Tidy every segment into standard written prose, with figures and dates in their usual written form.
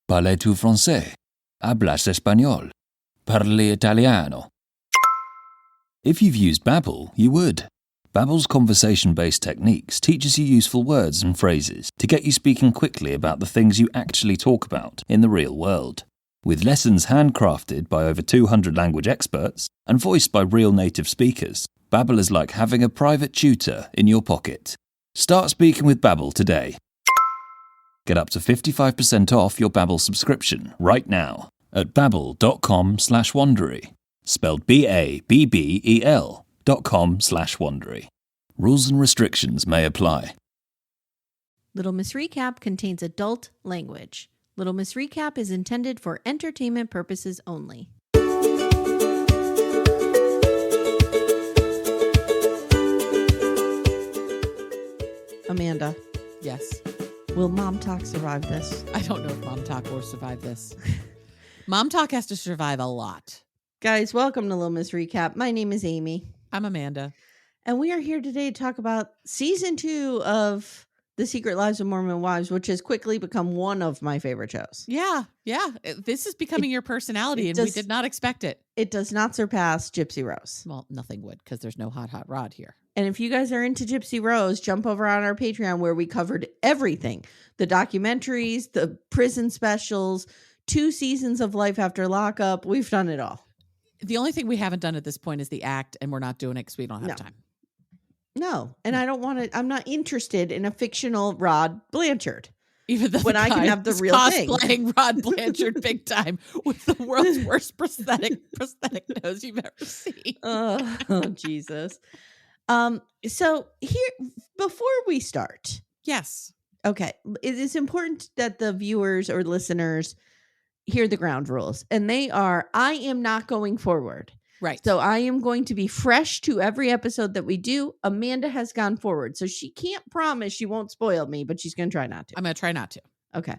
Parles-tu français? Hablas español? Parli italiano? If you've used Babbel, you would. Babbel's conversation-based techniques teaches you useful words and phrases to get you speaking quickly about the things you actually talk about in the real world. With lessons handcrafted by over 200 language experts and voiced by real native speakers, Babbel is like having a private tutor in your pocket. Start speaking with Babbel today. Get up to 55% off your Babbel subscription right now at babbel.com/Wondery. Spelled BABBEL.com/Wondery. Rules and restrictions may apply. Little Miss Recap contains adult language. Little Miss Recap is intended for entertainment purposes only. Amanda, Yes. will MomTok survive this? I don't know if MomTok will survive this. MomTok has to survive a lot. Guys, welcome to Little Miss Recap. My name is Amy, I'm Amanda. and we are here today to talk about season 2 of The Secret Lives of Mormon Wives, which has quickly become one of my favorite shows. Yeah. This is becoming your personality, and we did not expect it. It does not surpass Gypsy Rose. Well, nothing would, because there's no hot rod here. And if you guys are into Gypsy Rose, jump over on our Patreon where we covered everything. The documentaries, the prison specials, 2 seasons of Life After Lockup. We've done it all. The only thing we haven't done at this point is the act, and we're not doing it because we don't have time. No. And I don't want to, I'm not interested in a fictional Rod Blanchard. Even though when I can have the real thing. Cosplaying Rod Blanchard big time with the world's worst prosthetic nose you've ever seen. Oh, Jesus. So here, before we start. Yes. Okay. It is important that the viewers or listeners hear the ground rules. And they are, I am not going forward. Right. So I am going to be fresh to every episode that we do. Amanda has gone forward. So she can't promise she won't spoil me, but she's going to try not to. I'm going to try not to. Okay.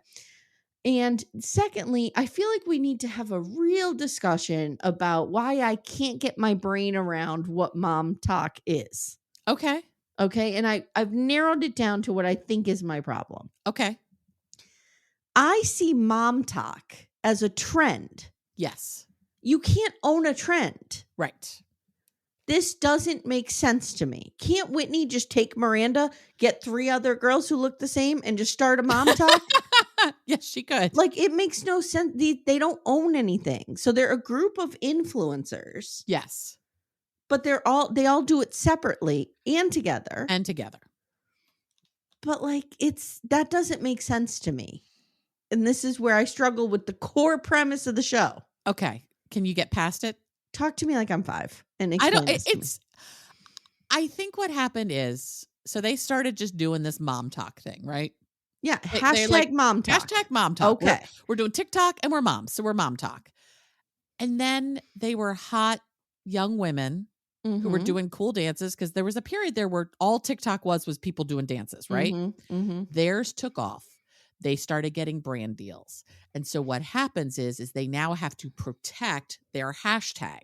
And secondly, I feel like we need to have a real discussion about why I can't get my brain around what MomTok is. Okay. Okay. And I've narrowed it down to what I think is my problem. Okay. I see MomTok as a trend. Yes. You can't own a trend. Right. This doesn't make sense to me. Can't Whitney just take Miranda, get 3 other girls who look the same, and just start a MomTok? Yes, she could. Like, it makes no sense. They don't own anything. So they're a group of influencers. Yes. But they all do it separately and together. And together. But like, that doesn't make sense to me. And this is where I struggle with the core premise of the show. Okay. Can you get past it? Talk to me like I'm 5 and I explain don't. this to me. I think what happened is, so they started just doing this MomTok thing, right? Yeah. They're Hashtag like, MomTok. Hashtag MomTok. Okay. We're doing TikTok and we're moms, so we're MomTok. And then they were hot young women who were doing cool dances, because there was a period there where all TikTok was people doing dances, right? Theirs took off. They started getting brand deals. And so what happens is they now have to protect their hashtag,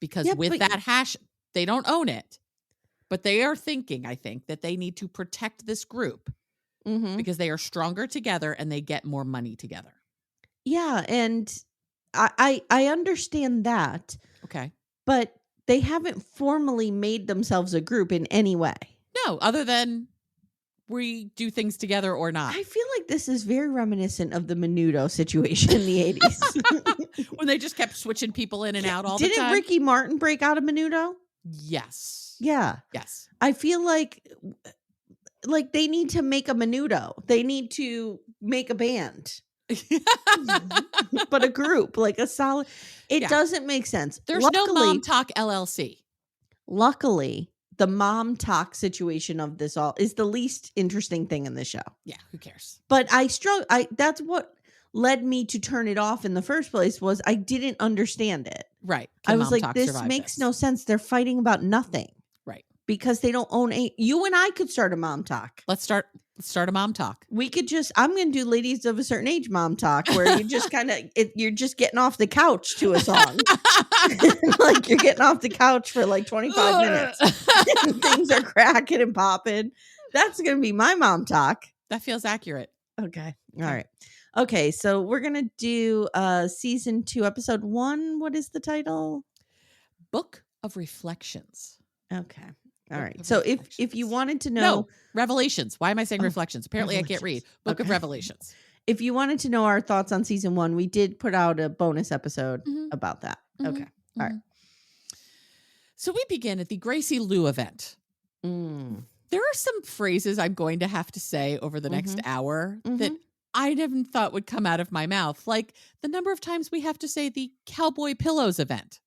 because that hash, they don't own it, but they are thinking, I think, that they need to protect this group because they are stronger together and they get more money together. Yeah. And I understand that. Okay. But they haven't formally made themselves a group in any way. No, other than we do things together or not. I feel like this is very reminiscent of the Menudo situation in the 80s. When they just kept switching people in and out all the time. Didn't Ricky Martin break out of Menudo? Yes. Yeah. Yes. I feel like they need to make a Menudo. They need to make a band. But a group, like a solid. It doesn't make sense. There's no MomTok LLC. Luckily, the MomTok situation of this all is the least interesting thing in the show. Yeah, who cares? But that's what led me to turn it off in the first place, was I didn't understand it. Right. I was like, this makes no sense. They're fighting about nothing. Right. Because they don't own you and I could start a MomTok. Let's start a MomTok. We could I'm going to do ladies of a certain age MomTok, where you just you're just getting off the couch to a song. Like, you're getting off the couch for like 25 minutes. And things are cracking and popping. That's going to be my MomTok. That feels accurate. Okay. All right. Okay, so we're gonna do season 2, episode 1. What is the title? Book of Reflections. Okay. All Book right. of So if you Reflections. wanted to know No, Revelations. Why am I saying Reflections? Apparently I can't read. Revelations. Book of Okay. Revelations. If you wanted to know our thoughts on season 1, we did put out a bonus episode about that. Okay. All right. So we begin at the Gracie Lou event. There are some phrases I'm going to have to say over the next hour that I never thought would come out of my mouth. Like the number of times we have to say the Cowboy Pillows event.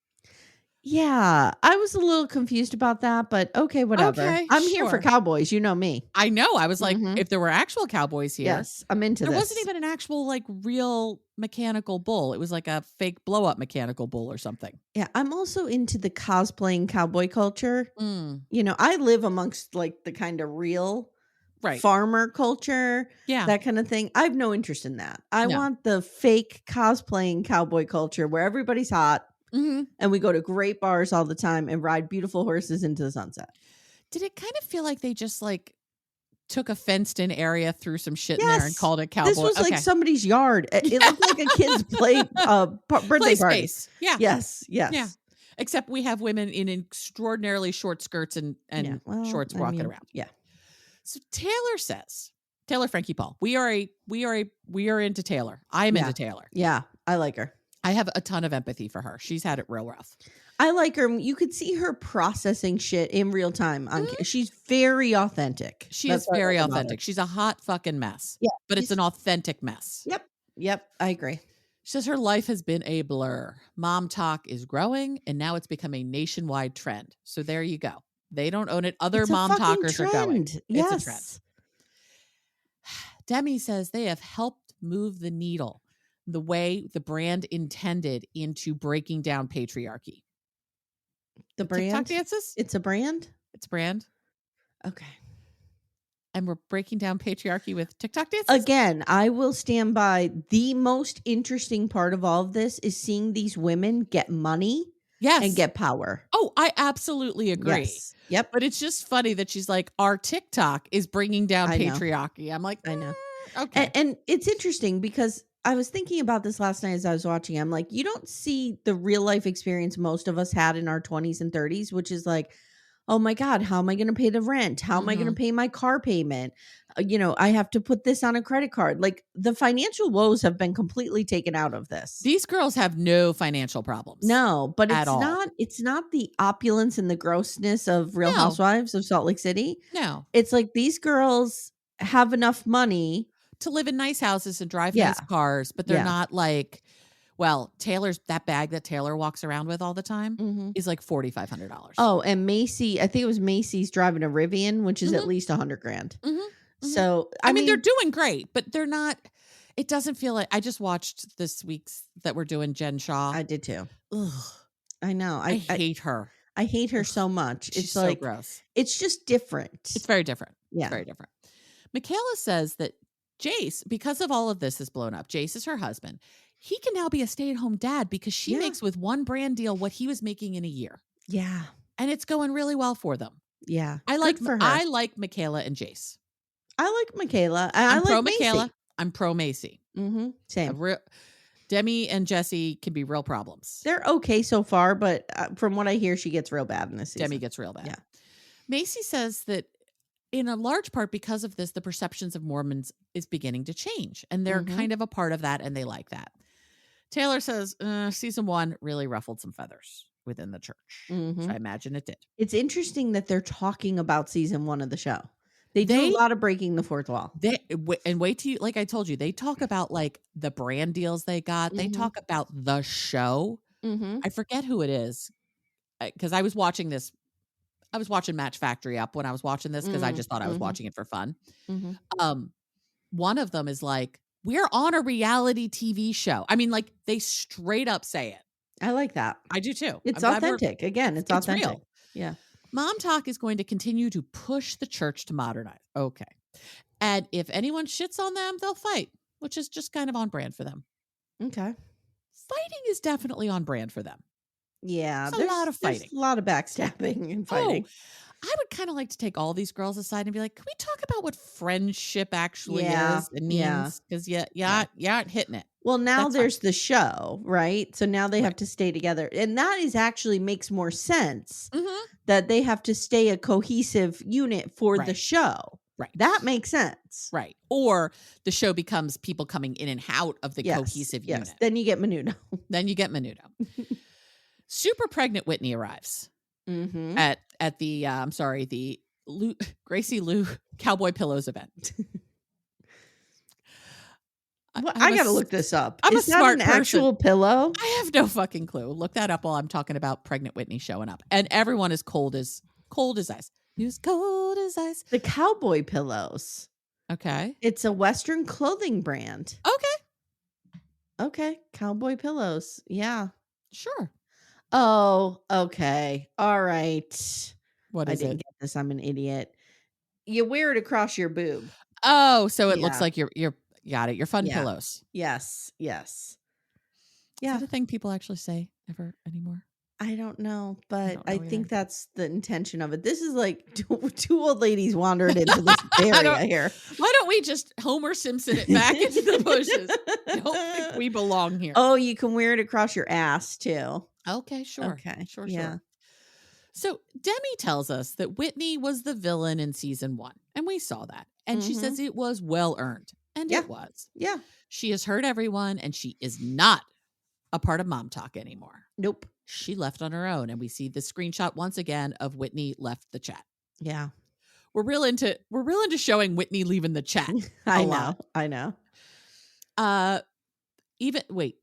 Yeah, I was a little confused about that, but okay, whatever. Okay, I'm here for sure. cowboys. You know me. I know. I was like, if there were actual cowboys here. Yes, I'm into There this. wasn't even an actual like real mechanical bull. It was like a fake blow up mechanical bull or something. Yeah, I'm also into the cosplaying cowboy culture. Mm, You know, I live amongst like the kind of real right. farmer culture, Yeah. that kind of thing. I have no interest in that. I No. want the fake cosplaying cowboy culture where everybody's hot and we go to great bars all the time and ride beautiful horses into the sunset. Did it kind of feel like they just like took a fenced in area, threw some shit in there and called it cowboy? This was like somebody's yard. It looked like a kid's birthday party. Space. Yeah. Yes. Yeah. Except we have women in extraordinarily short skirts and shorts walking around. Yeah. So Taylor Frankie Paul. We are into Taylor. I am into Taylor. Yeah. I like her. I have a ton of empathy for her. She's had it real rough. I like her. You could see her processing shit in real time. She's very authentic. She is very authentic. She's a hot fucking mess. Yeah. But it's an authentic mess. Yep. I agree. She says her life has been a blur. MomTok is growing, and now it's become a nationwide trend. So there you go. They don't own it. Other MomTokers are going. Yes. It's a trend. Demi says they have helped move the needle the way the brand intended into breaking down patriarchy. The brand? TikTok dances? It's a brand? It's a brand. Okay. And we're breaking down patriarchy with TikTok dances? Again, I will stand by the most interesting part of all of this is seeing these women get money and get power. Oh, I absolutely agree. Yes. Yep. But it's just funny that she's like, our TikTok is bringing down patriarchy. I'm like, I know. Okay. And it's interesting because I was thinking about this last night as I was watching. I'm like, you don't see the real life experience most of us had in our 20s and 30s, which is like, oh my God, how am I going to pay the rent? How am I going to pay my car payment? I have to put this on a credit card. Like the financial woes have been completely taken out of this. These girls have no financial problems. No, but it's not the opulence and the grossness of Real Housewives of Salt Lake City. No. It's like these girls have enough money to live in nice houses and drive nice cars, but they're not like, well, that bag that Taylor walks around with all the time is like $4,500. Oh, and Macy, I think it was Macy's driving a Rivian, which is at least $100,000. So, I mean, they're doing great, but they're not, it doesn't feel like, I just watched this week's that we're doing Jen Shaw. I did too. Ugh. I know. I hate her. I hate her so much. She's it's so like, gross. It's just different. It's very different. Yeah. It's very different. Michaela says that Jace, because of all of this has blown up, Jace is her husband. He can now be a stay-at-home dad because she makes with one brand deal what he was making in a year. Yeah. And it's going really well for them. Yeah. I like Michaela and Jace. I like Michaela. I'm like pro Macy. Michaela. I'm pro Macy. Same. Demi and Jesse can be real problems. They're okay so far, but from what I hear, she gets real bad in this season. Demi gets real bad. Yeah. Macy says that in a large part because of this, the perceptions of Mormons is beginning to change. And they're kind of a part of that, and they like that. Taylor says season 1 really ruffled some feathers within the church. So I imagine it did. It's interesting that they're talking about season 1 of the show. They do a lot of breaking the fourth wall. And wait till you, like I told you, they talk about like the brand deals they got. They talk about the show. I forget who it is because I was watching this. I was watching Match Factory Up when I was watching this because I just thought I was watching it for fun. One of them is like, we're on a reality TV show. I mean, like they straight up say it. I like that. I do too. It's authentic. Again, it's authentic. Real. Yeah. MomTok is going to continue to push the church to modernize. Okay. And if anyone shits on them, they'll fight, which is just kind of on brand for them. Okay. Fighting is definitely on brand for them. Yeah, There's a lot of there's fighting. a lot of backstabbing and fighting. I would kind of like to take all these girls aside and be like, can we talk about what friendship actually Yeah, is and yeah. means? Because you aren't hitting it. Well, now That's there's the show, right? So now they have Right. to stay together. And that is actually makes more sense Mm-hmm. that they have to stay a cohesive unit for the Right. show. Right. That makes sense. Right. Or the show becomes people coming in and out of the Yes, cohesive yes. unit. Then you get Menudo. Then you get Menudo. Super pregnant Whitney arrives Mm-hmm. at the the Gracie Lou Cowboy Pillows event. Well, I got to look this up. I'm Is a that smart an person. actual pillow? I have no fucking clue. Look that up while I'm talking about pregnant Whitney showing up, and everyone is cold as ice. He was cold as ice. The Cowboy Pillows. Okay. It's a Western clothing brand. Okay. Cowboy Pillows. Yeah. Sure. Oh, okay. All right. What I is didn't it? get this. I'm an idiot. You wear it across your boob. Oh, so it looks Yeah. like you're got it. Your fun Yeah. pillows. Yes. Is Yeah. that a thing people actually say ever anymore? I don't know, but don't I know think either. that's the intention of it. This is like two old ladies wandered into this area here. Why don't we just Homer Simpson it back into the bushes? I don't think we belong here. Oh, you can wear it across your ass too. Okay, sure. Okay. Sure. Yeah. So Demi tells us that Whitney was the villain in season 1, and we saw that. And she says it was well earned, and Yeah. it was. Yeah. She has hurt everyone, and she is not a part of MomTok anymore. Nope. She left on her own, and we see the screenshot once again of Whitney left the chat. Yeah. We're real into showing Whitney leaving the chat. I know. know.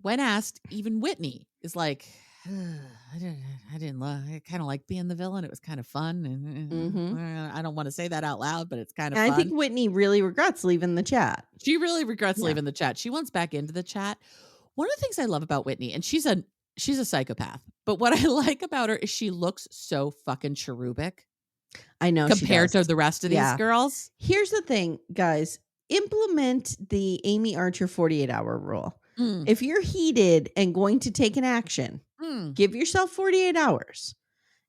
When asked, even Whitney is like, I kind of like being the villain. It was kind of fun. And I don't want to say that out loud, but it's kind of fun. I think Whitney really regrets leaving the chat. She really regrets leaving the chat. She wants back into the chat. One of the things I love about Whitney, and she's a psychopath, but what I like about her is she looks so fucking cherubic. I know. Compared to the rest of these girls. Here's the thing, guys. Implement the Amy Archer 48-hour rule. If you're heated and going to take an action, give yourself 48 hours.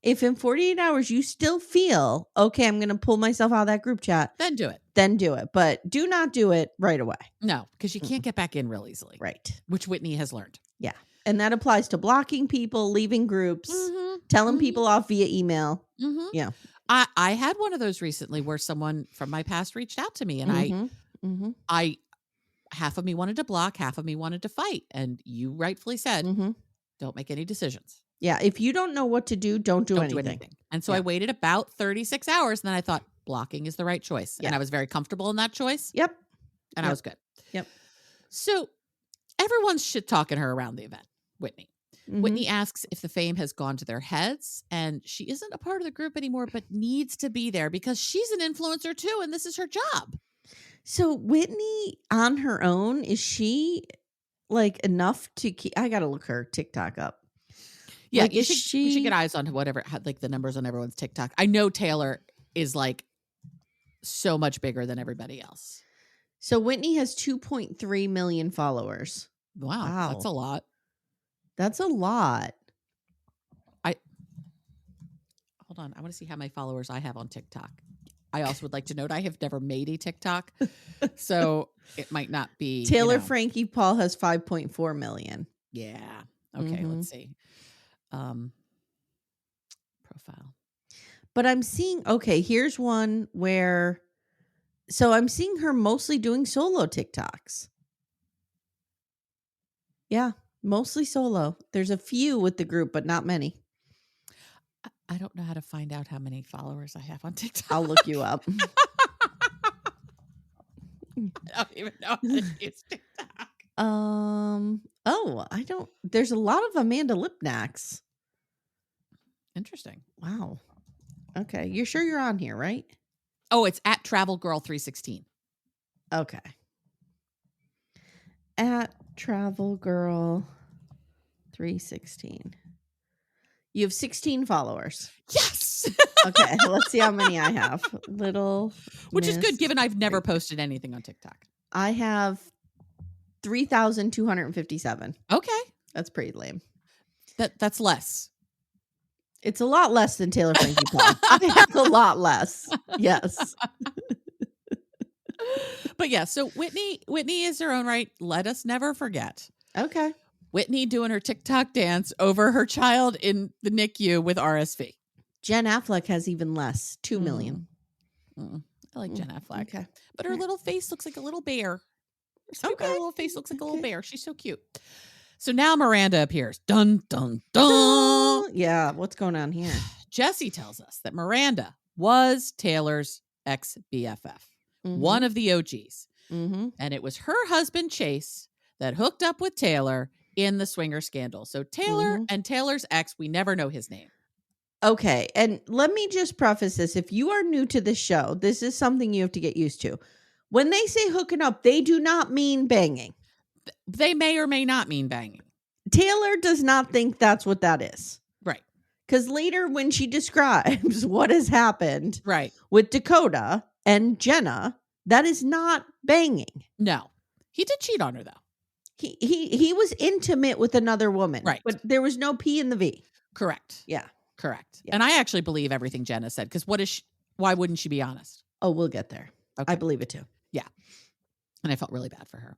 If in 48 hours you still feel, okay, I'm going to pull myself out of that group chat. Then do it. But do not do it right away. No, because you can't get back in real easily. Right. Which Whitney has learned. Yeah. And that applies to blocking people, leaving groups, telling people off via email. Yeah. I had one of those recently where someone from my past reached out to me, and I half of me wanted to block, half of me wanted to fight. And you rightfully said, don't make any decisions. Yeah. If you don't know what to do, don't do anything. And so I waited about 36 hours, and then I thought blocking is the right choice. Yeah. And I was very comfortable in that choice. Yep. And I was good. Yep. So everyone's shit talking her around the event, Whitney. Whitney asks if the fame has gone to their heads, and she isn't a part of the group anymore, but needs to be there because she's an influencer too, and this is her job. So Whitney on her own, is she like enough to keep? I got to look her TikTok up. Yeah, like, we should get eyes on whatever, like the numbers on everyone's TikTok. I know Taylor is like so much bigger than everybody else. So Whitney has 2.3 million followers. Wow. That's a lot. That's a lot. Hold on. I want to see how many followers I have on TikTok. I also would like to note I have never made a TikTok, so it might not be. Taylor Frankie Paul has 5.4 million. Yeah. Okay. Let's see. Profile. But I'm seeing. Okay, here's one where. So I'm seeing her mostly doing solo TikToks. Yeah, mostly solo. There's a few with the group, but not many. I don't know how to find out how many followers I have on TikTok. I'll look you up. I don't even know how to use TikTok. Oh, I don't. There's a lot of Amanda Lipnacks. Interesting. Wow. Okay, you're sure you're on here, right? Oh, it's at Travel Girl 316. Okay. At Travel Girl 316. You have 16 followers. Yes. Okay, let's see how many I have. Which is good given I've never posted anything on TikTok. I have 3,257. Okay. That's pretty lame. That's less. It's a lot less than Taylor Frankie Paul. It's a lot less. Yes. But yeah, so Whitney is her own right. Let us never forget. Okay. Whitney doing her TikTok dance over her child in the NICU with RSV. Jen Affleck has even less, 2 million. I like Jen Affleck. Okay. But her little face looks like a little bear. Her little face looks like a little bear. She's so cute. So now Miranda appears. Dun, dun, dun. Yeah, what's going on here? Jesse tells us that Miranda was Taylor's ex-BFF, one of the OGs. And it was her husband, Chase, that hooked up with Taylor in the swinger scandal. So Taylor and Taylor's ex, we never know his name. Okay. And let me just preface this. If you are new to the show, this is something you have to get used to. When they say hooking up, they do not mean banging. They may or may not mean banging. Taylor does not think that's what that is. Right. Because later when she describes what has happened with Dakota and Jenna, that is not banging. No. He did cheat on her, though. He was intimate with another woman. Right. But there was no P in the V. Correct. Yeah. Correct. Yeah. And I actually believe everything Jenna said, because why wouldn't she be honest? Oh, we'll get there. Okay. I believe it too. Yeah. And I felt really bad for her.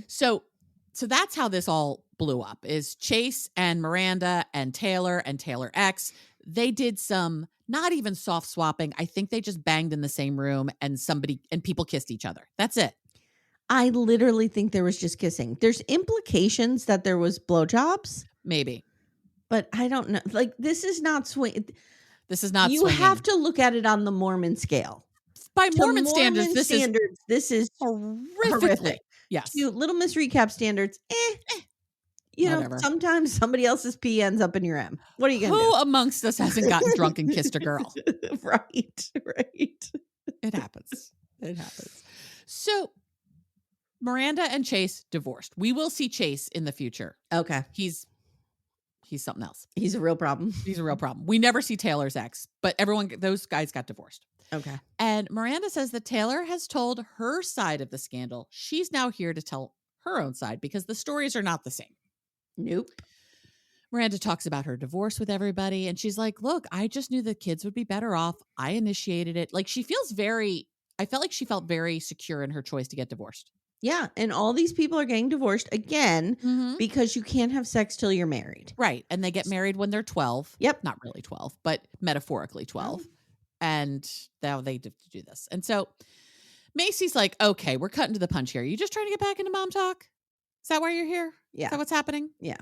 So that's how this all blew up, is Chase and Miranda and Taylor X. They did some not even soft swapping. I think they just banged in the same room and people kissed each other. That's it. I literally think there was just kissing. There's implications that there was blowjobs. Maybe. But I don't know. Like, this is not swing. This is not You swinging. have to look at it on the Mormon scale. By Mormon standards, this is horrific. Yes. To Little Miss Recap standards, you Whatever. know, sometimes somebody else's pee ends up in your M. What are you going to do? Who amongst us hasn't gotten drunk and kissed a girl? Right. It happens. So Miranda and Chase divorced. We will see Chase in the future. Okay. He's something else. He's a real problem. We never see Taylor's ex, but those guys got divorced. Okay. And Miranda says that Taylor has told her side of the scandal. She's now here to tell her own side because the stories are not the same. Nope. Miranda talks about her divorce with everybody. And she's like, look, I just knew the kids would be better off. I initiated it. Like, I felt like she felt very secure in her choice to get divorced. Yeah. And all these people are getting divorced again because you can't have sex till you're married. Right. And they get married when they're 12. Yep. Not really 12, but metaphorically 12. And now they have to do this. And so Macy's like, okay, we're cutting to the punch here. You just trying to get back into MomTok? Is that why you're here? Yeah. Is that what's happening? Yeah.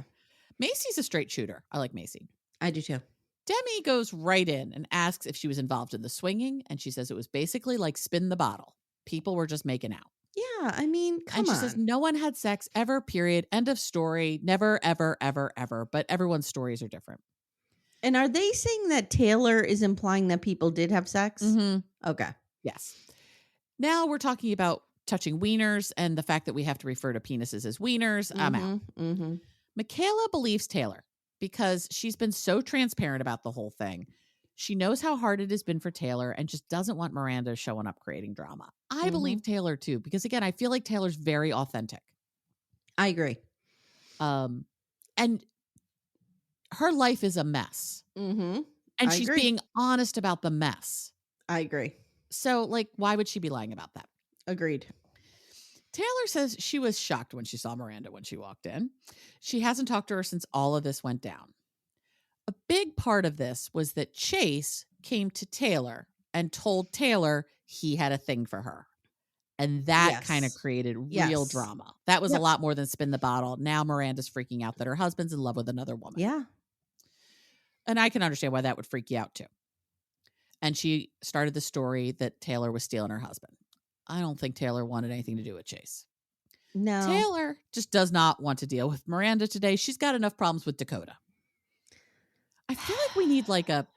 Macy's a straight shooter. I like Macy. I do too. Demi goes right in and asks if she was involved in the swinging. And she says it was basically like spin the bottle. People were just making out. Yeah. I mean, come on. And she says no one had sex ever, period. End of story. Never, ever, ever, ever. But everyone's stories are different. And are they saying that Taylor is implying that people did have sex? Okay. Yes. Now we're talking about touching wieners and the fact that we have to refer to penises as wieners. I'm out. Michaela believes Taylor because she's been so transparent about the whole thing. She knows how hard it has been for Taylor and just doesn't want Miranda showing up creating drama. I believe Taylor too, because again, I feel like Taylor's very authentic. I agree. And her life is a mess. And she's being honest about the mess. I agree. So, like, why would she be lying about that? Agreed. Taylor says she was shocked when she saw Miranda when she walked in. She hasn't talked to her since all of this went down. A big part of this was that Chase came to Taylor and told Taylor he had a thing for her. And that kind of created real drama. That was a lot more than spin the bottle. Now Miranda's freaking out that her husband's in love with another woman. Yeah. And I can understand why that would freak you out too. And she started the story that Taylor was stealing her husband. I don't think Taylor wanted anything to do with Chase. No. Taylor just does not want to deal with Miranda today. She's got enough problems with Dakota. I feel like we need like a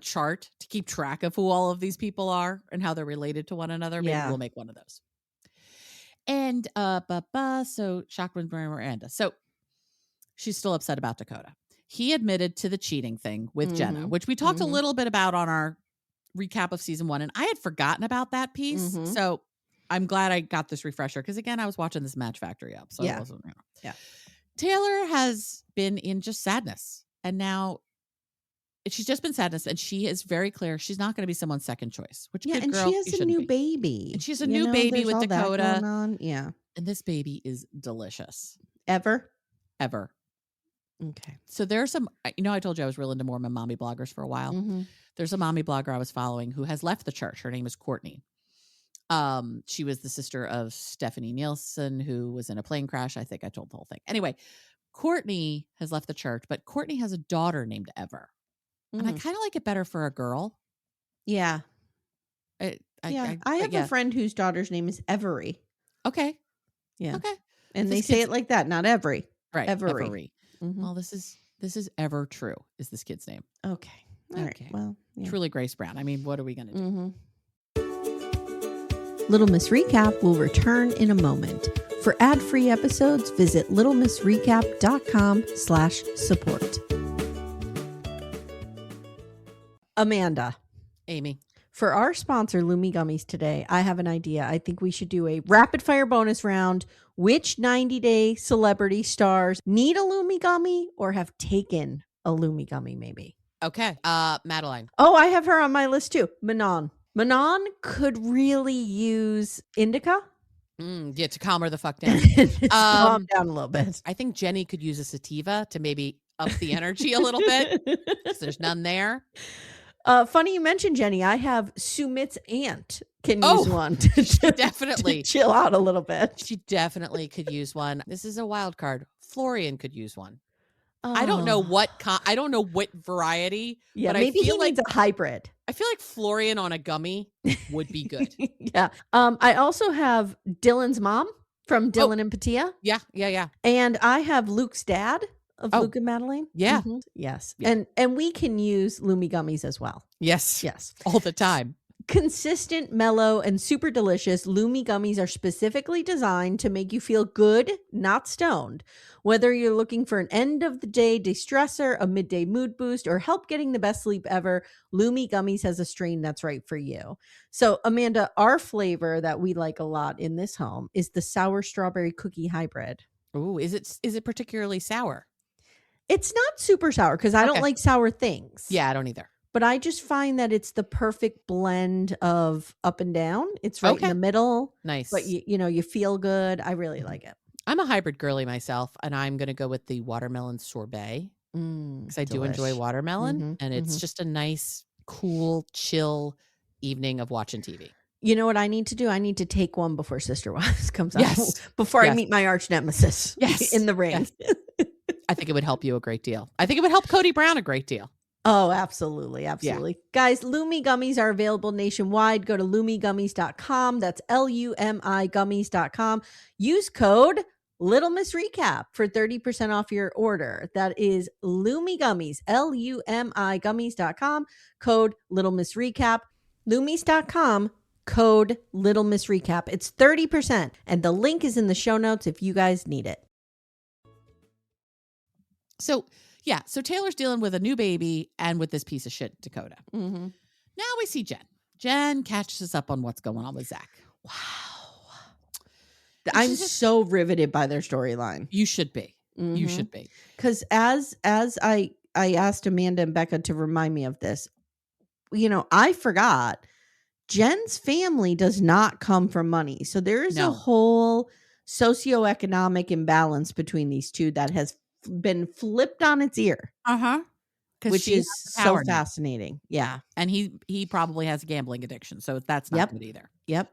chart to keep track of who all of these people are and how they're related to one another. Maybe we'll make one of those. And so shocked with Miranda. So she's still upset about Dakota. He admitted to the cheating thing with Jenna, which we talked a little bit about on our recap of season 1. And I had forgotten about that piece. So I'm glad I got this refresher because, again, I was watching this Match Factory up. So I wasn't, Taylor has been in just sadness. And now she's just been sadness, and she is very clear she's not going to be someone's second choice. Which Yeah, good and girl, she has a new baby. And she has a new baby there's with all that Dakota. going on. Yeah. And this baby is delicious. Ever. Okay. So there's some, I told you I was real into Mormon mommy bloggers for a while. Mm-hmm. There's a mommy blogger I was following who has left the church. Her name is Courtney. She was the sister of Stephanie Nielsen, who was in a plane crash. I think I told the whole thing. Anyway, Courtney has left the church, but Courtney has a daughter named Ever. And I kind of like it better for a girl. Yeah. I have a friend whose daughter's name is Every. Okay. Yeah. Okay. And they say it like that, not Every. Right. Every. Mm-hmm. Well, this is Ever True is this kid's name. Okay. All right. Well, Truly Grace Brown. I mean, what are we going to do? Mm-hmm. Little Miss Recap will return in a moment. For ad-free episodes, visit littlemissrecap.com/support. Amanda. Amy. For our sponsor, Lumi Gummies today, I have an idea. I think we should do a rapid fire bonus round. Which 90-day celebrity stars need a Lumi Gummy or have taken a Lumi Gummy maybe? Okay. Madeline. Oh, I have her on my list too. Manon. Manon could really use indica. Yeah, to calm her the fuck down. Calm down a little bit. I think Jenny could use a sativa to maybe up the energy a little bit because there's none there. Funny you mentioned Jenny. I have Sumit's aunt can use one to definitely chill out a little bit. She definitely could use one. This is a wild card. Florian could use one. I don't know what variety. Yeah, but maybe I feel he needs a hybrid. I feel like Florian on a gummy would be good. Yeah. I also have Dylan's mom from Dylan and Patia. Yeah. And I have Luke's dad of Luke and Madeline. Yeah. Mm-hmm. Yes. Yeah. And we can use Lumi Gummies as well. Yes. Yes. All the time. Consistent, mellow, and super delicious, Lumi Gummies are specifically designed to make you feel good, not stoned. Whether you're looking for an end-of-the-day de-stressor, a midday mood boost, or help getting the best sleep ever, Lumi Gummies has a strain that's right for you. So, Amanda, our flavor that we like a lot in this home is the sour strawberry cookie hybrid. Ooh, is it particularly sour? It's not super sour because I don't like sour things. Yeah, I don't either. But I just find that it's the perfect blend of up and down. It's right in the middle. Nice. But you feel good. I really like it. I'm a hybrid girly myself, and I'm going to go with the watermelon sorbet because I do enjoy watermelon, and it's just a nice, cool, chill evening of watching TV. You know what I need to do? I need to take one before Sister Wives comes out. Before I meet my arch nemesis in the ring. Yes. I think it would help you a great deal. I think it would help Cody Brown a great deal. Oh, absolutely. Absolutely. Yeah. Guys, Lumi Gummies are available nationwide. Go to lumigummies.com. That's LUMI gummies.com. Use code Little Miss Recap for 30% off your order. That is Lumi Gummies, LUMI gummies.com. Code Little Miss Recap. Lumis.com. Code Little Miss Recap. It's 30%. And the link is in the show notes if you guys need it. So Taylor's dealing with a new baby and with this piece of shit, Dakota. Mm-hmm. Now we see Jen. Jen catches us up on what's going on with Zach. Wow. I'm so riveted by their storyline. You should be. Mm-hmm. You should be. Because as I asked Amanda and Becca to remind me of this, I forgot Jen's family does not come from money. So there is a whole socioeconomic imbalance between these two that has been flipped on its ear. Which is so fascinating. Yeah. And he probably has a gambling addiction. So that's not good either. Yep.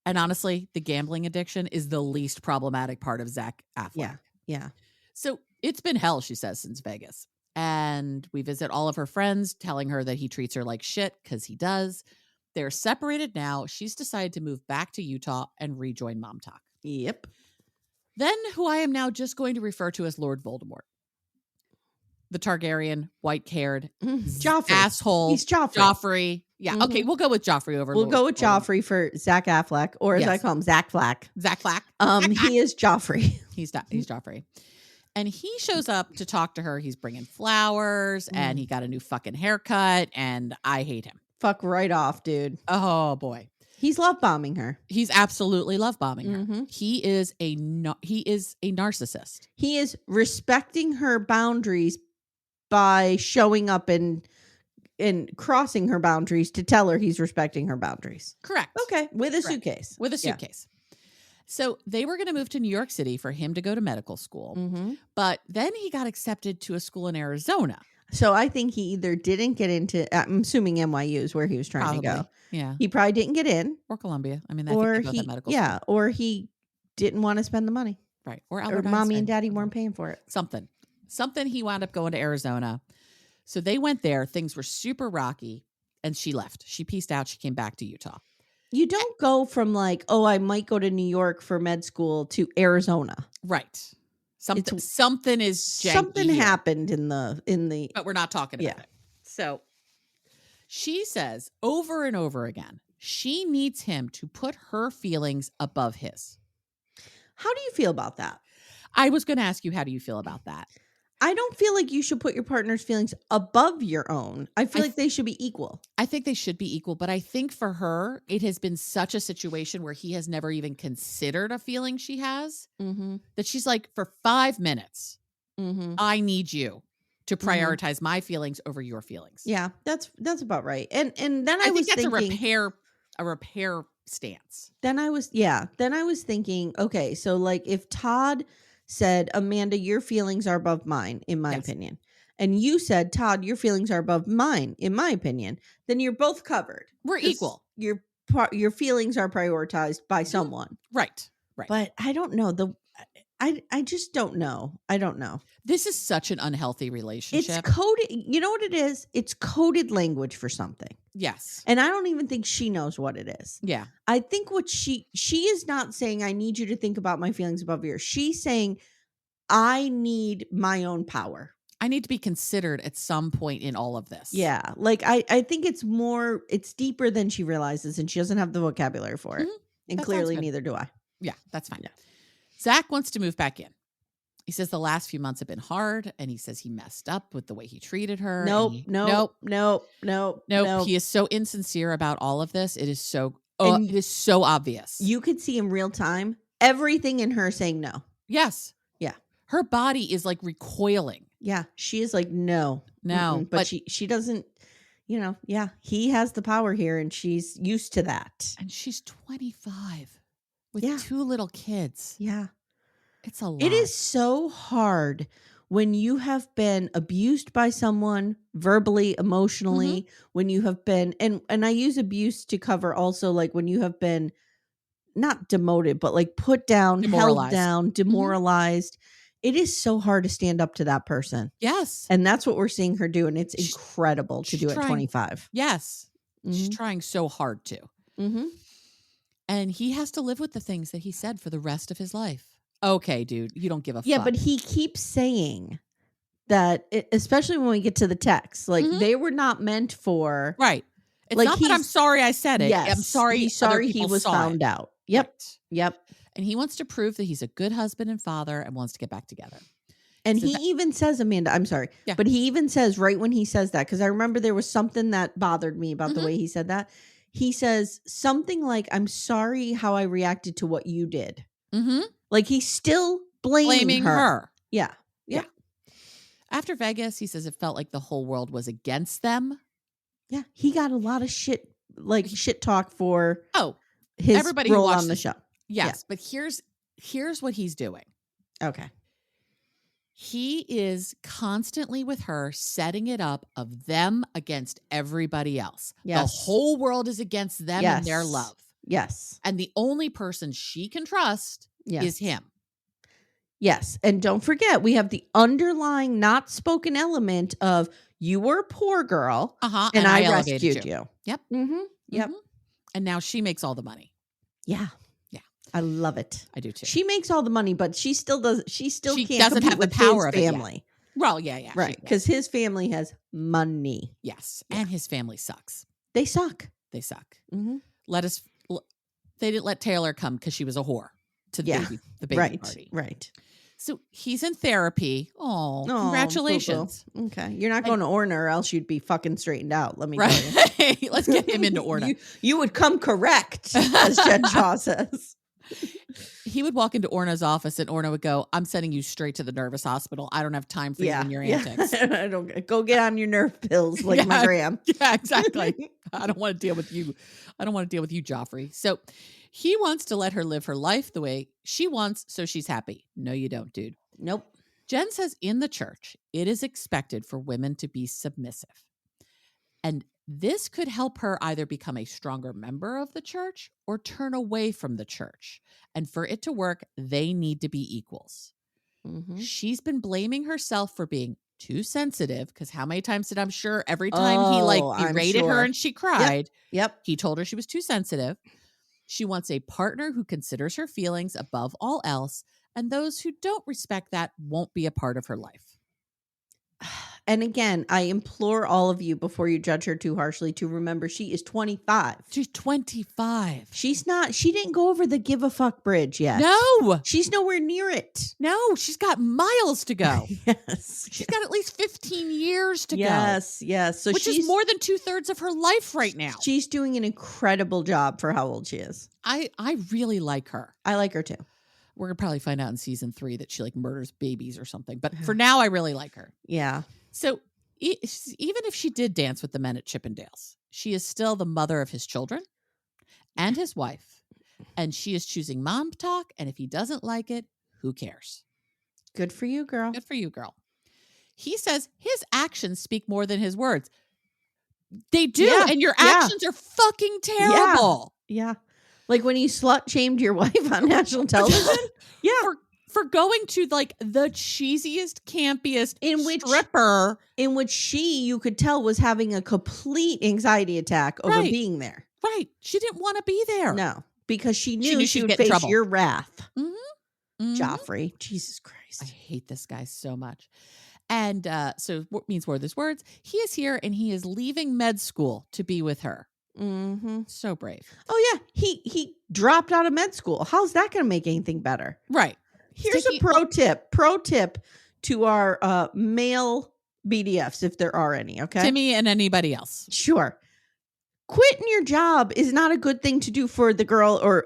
And honestly, the gambling addiction is the least problematic part of Zach Affleck. Yeah. Yeah. So it's been hell, she says, since Vegas. And we visit all of her friends, telling her that he treats her like shit because he does. They're separated now. She's decided to move back to Utah and rejoin MomTok. Yep. Then who I am now just going to refer to as Lord Voldemort. The Targaryen, white-haired, Joffrey. Asshole. He's Joffrey. Joffrey. Yeah. Okay, we'll go with Joffrey over We'll go with Joffrey for Zach Affleck, or as I call him, Zach Flack. Zach Flack. He is Joffrey. He's Joffrey. And he shows up to talk to her. He's bringing flowers, and he got a new fucking haircut, and I hate him. Fuck right off, dude. Oh, boy. He's love bombing her. He's absolutely love bombing her. He is a narcissist. He is respecting her boundaries by showing up and crossing her boundaries to tell her he's respecting her boundaries. Correct. Okay. With a Correct. suitcase. With a suitcase. So they were going to move to New York City for him to go to medical school. Mm-hmm. But then he got accepted to a school in Arizona. So I think he either didn't get into, I'm assuming NYU is where he was trying to go. Yeah. He probably didn't get in. Or Columbia. I mean, I think they both have medical school. Or he didn't want to spend the money. Right. Or mommy and daddy weren't paying for it. Something he wound up going to Arizona. So they went there. Things were super rocky. And she left. She peaced out. She came back to Utah. You don't go from like, oh, I might go to New York for med school to Arizona. Right. Something is janky something here. happened in the But we're not talking about it. So she says over and over again, she needs him to put her feelings above his. How do you feel about that? I was going to ask you, how do you feel about that? I don't feel like you should put your partner's feelings above your own. I feel like they should be equal. I think they should be equal, but I think for her, it has been such a situation where he has never even considered a feeling she has that she's like, for 5 minutes, I need you to prioritize my feelings over your feelings. Yeah, that's about right. And then I was think that's thinking a repair stance. Then I was thinking, okay, so like if Todd said, Amanda, your feelings are above mine, in my opinion. And you said, Todd, your feelings are above mine, in my opinion. Then you're both covered. We're equal. Your feelings are prioritized by someone. Right. But I don't know. I just don't know. I don't know. This is such an unhealthy relationship. It's coded. You know what it is? It's coded language for something. Yes. And I don't even think she knows what it is. Yeah. I think what she is not saying, I need you to think about my feelings above yours. She's saying, I need my own power. I need to be considered at some point in all of this. Yeah. Like I think it's deeper than she realizes, and she doesn't have the vocabulary for it. And That clearly sounds good. neither do I. Yeah, that's fine. Yeah. Zach wants to move back in. He says the last few months have been hard, and he says he messed up with the way he treated her. Nope. He is so insincere about all of this. It is so it is so obvious. You could see in real time everything in her saying no. Yes. Yeah. Her body is like recoiling. Yeah. She is like, no. No. But she doesn't, he has the power here, and she's used to that. And she's 25 with 2 little kids. Yeah. It's a lot. It is so hard when you have been abused by someone verbally, emotionally, when you have been, and I use abuse to cover also like when you have been not demoted, but like put down, held down, demoralized. It is so hard to stand up to that person. Yes. And that's what we're seeing her do. And it's incredible to do at 25. Yes. She's trying so hard to. And he has to live with the things that he said for the rest of his life. Okay, dude, you don't give a fuck. Yeah, but he keeps saying that, especially when we get to the text, like they were not meant for. Right. It's like not that I'm sorry I said it. Yes, I'm sorry. He's sorry he was found out. Yep. Right. Yep. And he wants to prove that he's a good husband and father and wants to get back together. And he even says, Amanda, I'm sorry, but he even says right when he says that, because I remember there was something that bothered me about the way he said that. He says something like, I'm sorry how I reacted to what you did. Like he's still blaming her. Yeah. After Vegas, he says it felt like the whole world was against them. Yeah. He got a lot of shit talk for his everybody role on the show. Yes. But here's what he's doing. Okay. He is constantly with her, setting it up of them against everybody else. Yes. The whole world is against them and their love. Yes. And the only person she can trust is him. Yes. And don't forget, we have the underlying not spoken element of you were a poor girl and I rescued you. Yep. Yep. And now she makes all the money. Yeah. I love it. I do too. She makes all the money, but she still can't doesn't have the with power his of family. It yet. Well, yeah. Right. Because his family has money. Yes. And his family sucks. They suck. They didn't let Taylor come because she was a whore to the baby party. Right. So he's in therapy. Oh, congratulations. Boo-boo. Okay. You're not going to Orna or else you'd be fucking straightened out. Let me tell you. Let's get him into Orna. You would come correct, as Jen Shaw says. He would walk into Orna's office and Orna would go, I'm sending you straight to the nervous hospital. I don't have time for you and your antics. I don't go get on your nerve pills like my gram. Yeah, exactly. I don't want to deal with you. I don't want to deal with you, Joffrey. So he wants to let her live her life the way she wants, so she's happy. No, you don't, dude. Nope. Jen says in the church, it is expected for women to be submissive. And this could help her either become a stronger member of the church or turn away from the church. And for it to work, they need to be equals. Mm-hmm. She's been blaming herself for being too sensitive, because how many times did I'm sure every time he berated her and she cried, Yep. he told her she was too sensitive. She wants a partner who considers her feelings above all else, and those who don't respect that won't be a part of her life. And again, I implore all of you before you judge her too harshly to remember she is 25. She's 25. She didn't go over the give a fuck bridge yet. No. She's nowhere near it. No, she's got miles to go. Yes. She's got at least 15 years to go. Yes. So which is more than 2/3 of her life right now. She's doing an incredible job for how old she is. I really like her. I like her too. We're going to probably find out in season 3 that she like murders babies or something. But for now, I really like her. Yeah. So even if she did dance with the men at Chippendales, she is still the mother of his children and his wife. And she is choosing MomTok. And if he doesn't like it, who cares? Good for you, girl. Good for you, girl. He says his actions speak more than his words. They do. Yeah, and your actions are fucking terrible. Yeah. Like when he slut shamed your wife on national television. Yeah. For going to like the cheesiest, campiest stripper. In which you could tell was having a complete anxiety attack over being there. Right. She didn't want to be there. No. Because she knew she would get in face trouble. your wrath. Mm-hmm. Joffrey. Jesus Christ. I hate this guy so much. And so what means more of his words? He is here and he is leaving med school to be with her. Mm-hmm. So brave. Oh yeah, he dropped out of med school. How's that going to make anything better? Right. Here's a pro tip to our male BDFs, if there are any. Okay, to me and anybody else. Sure. Quitting your job is not a good thing to do for the girl or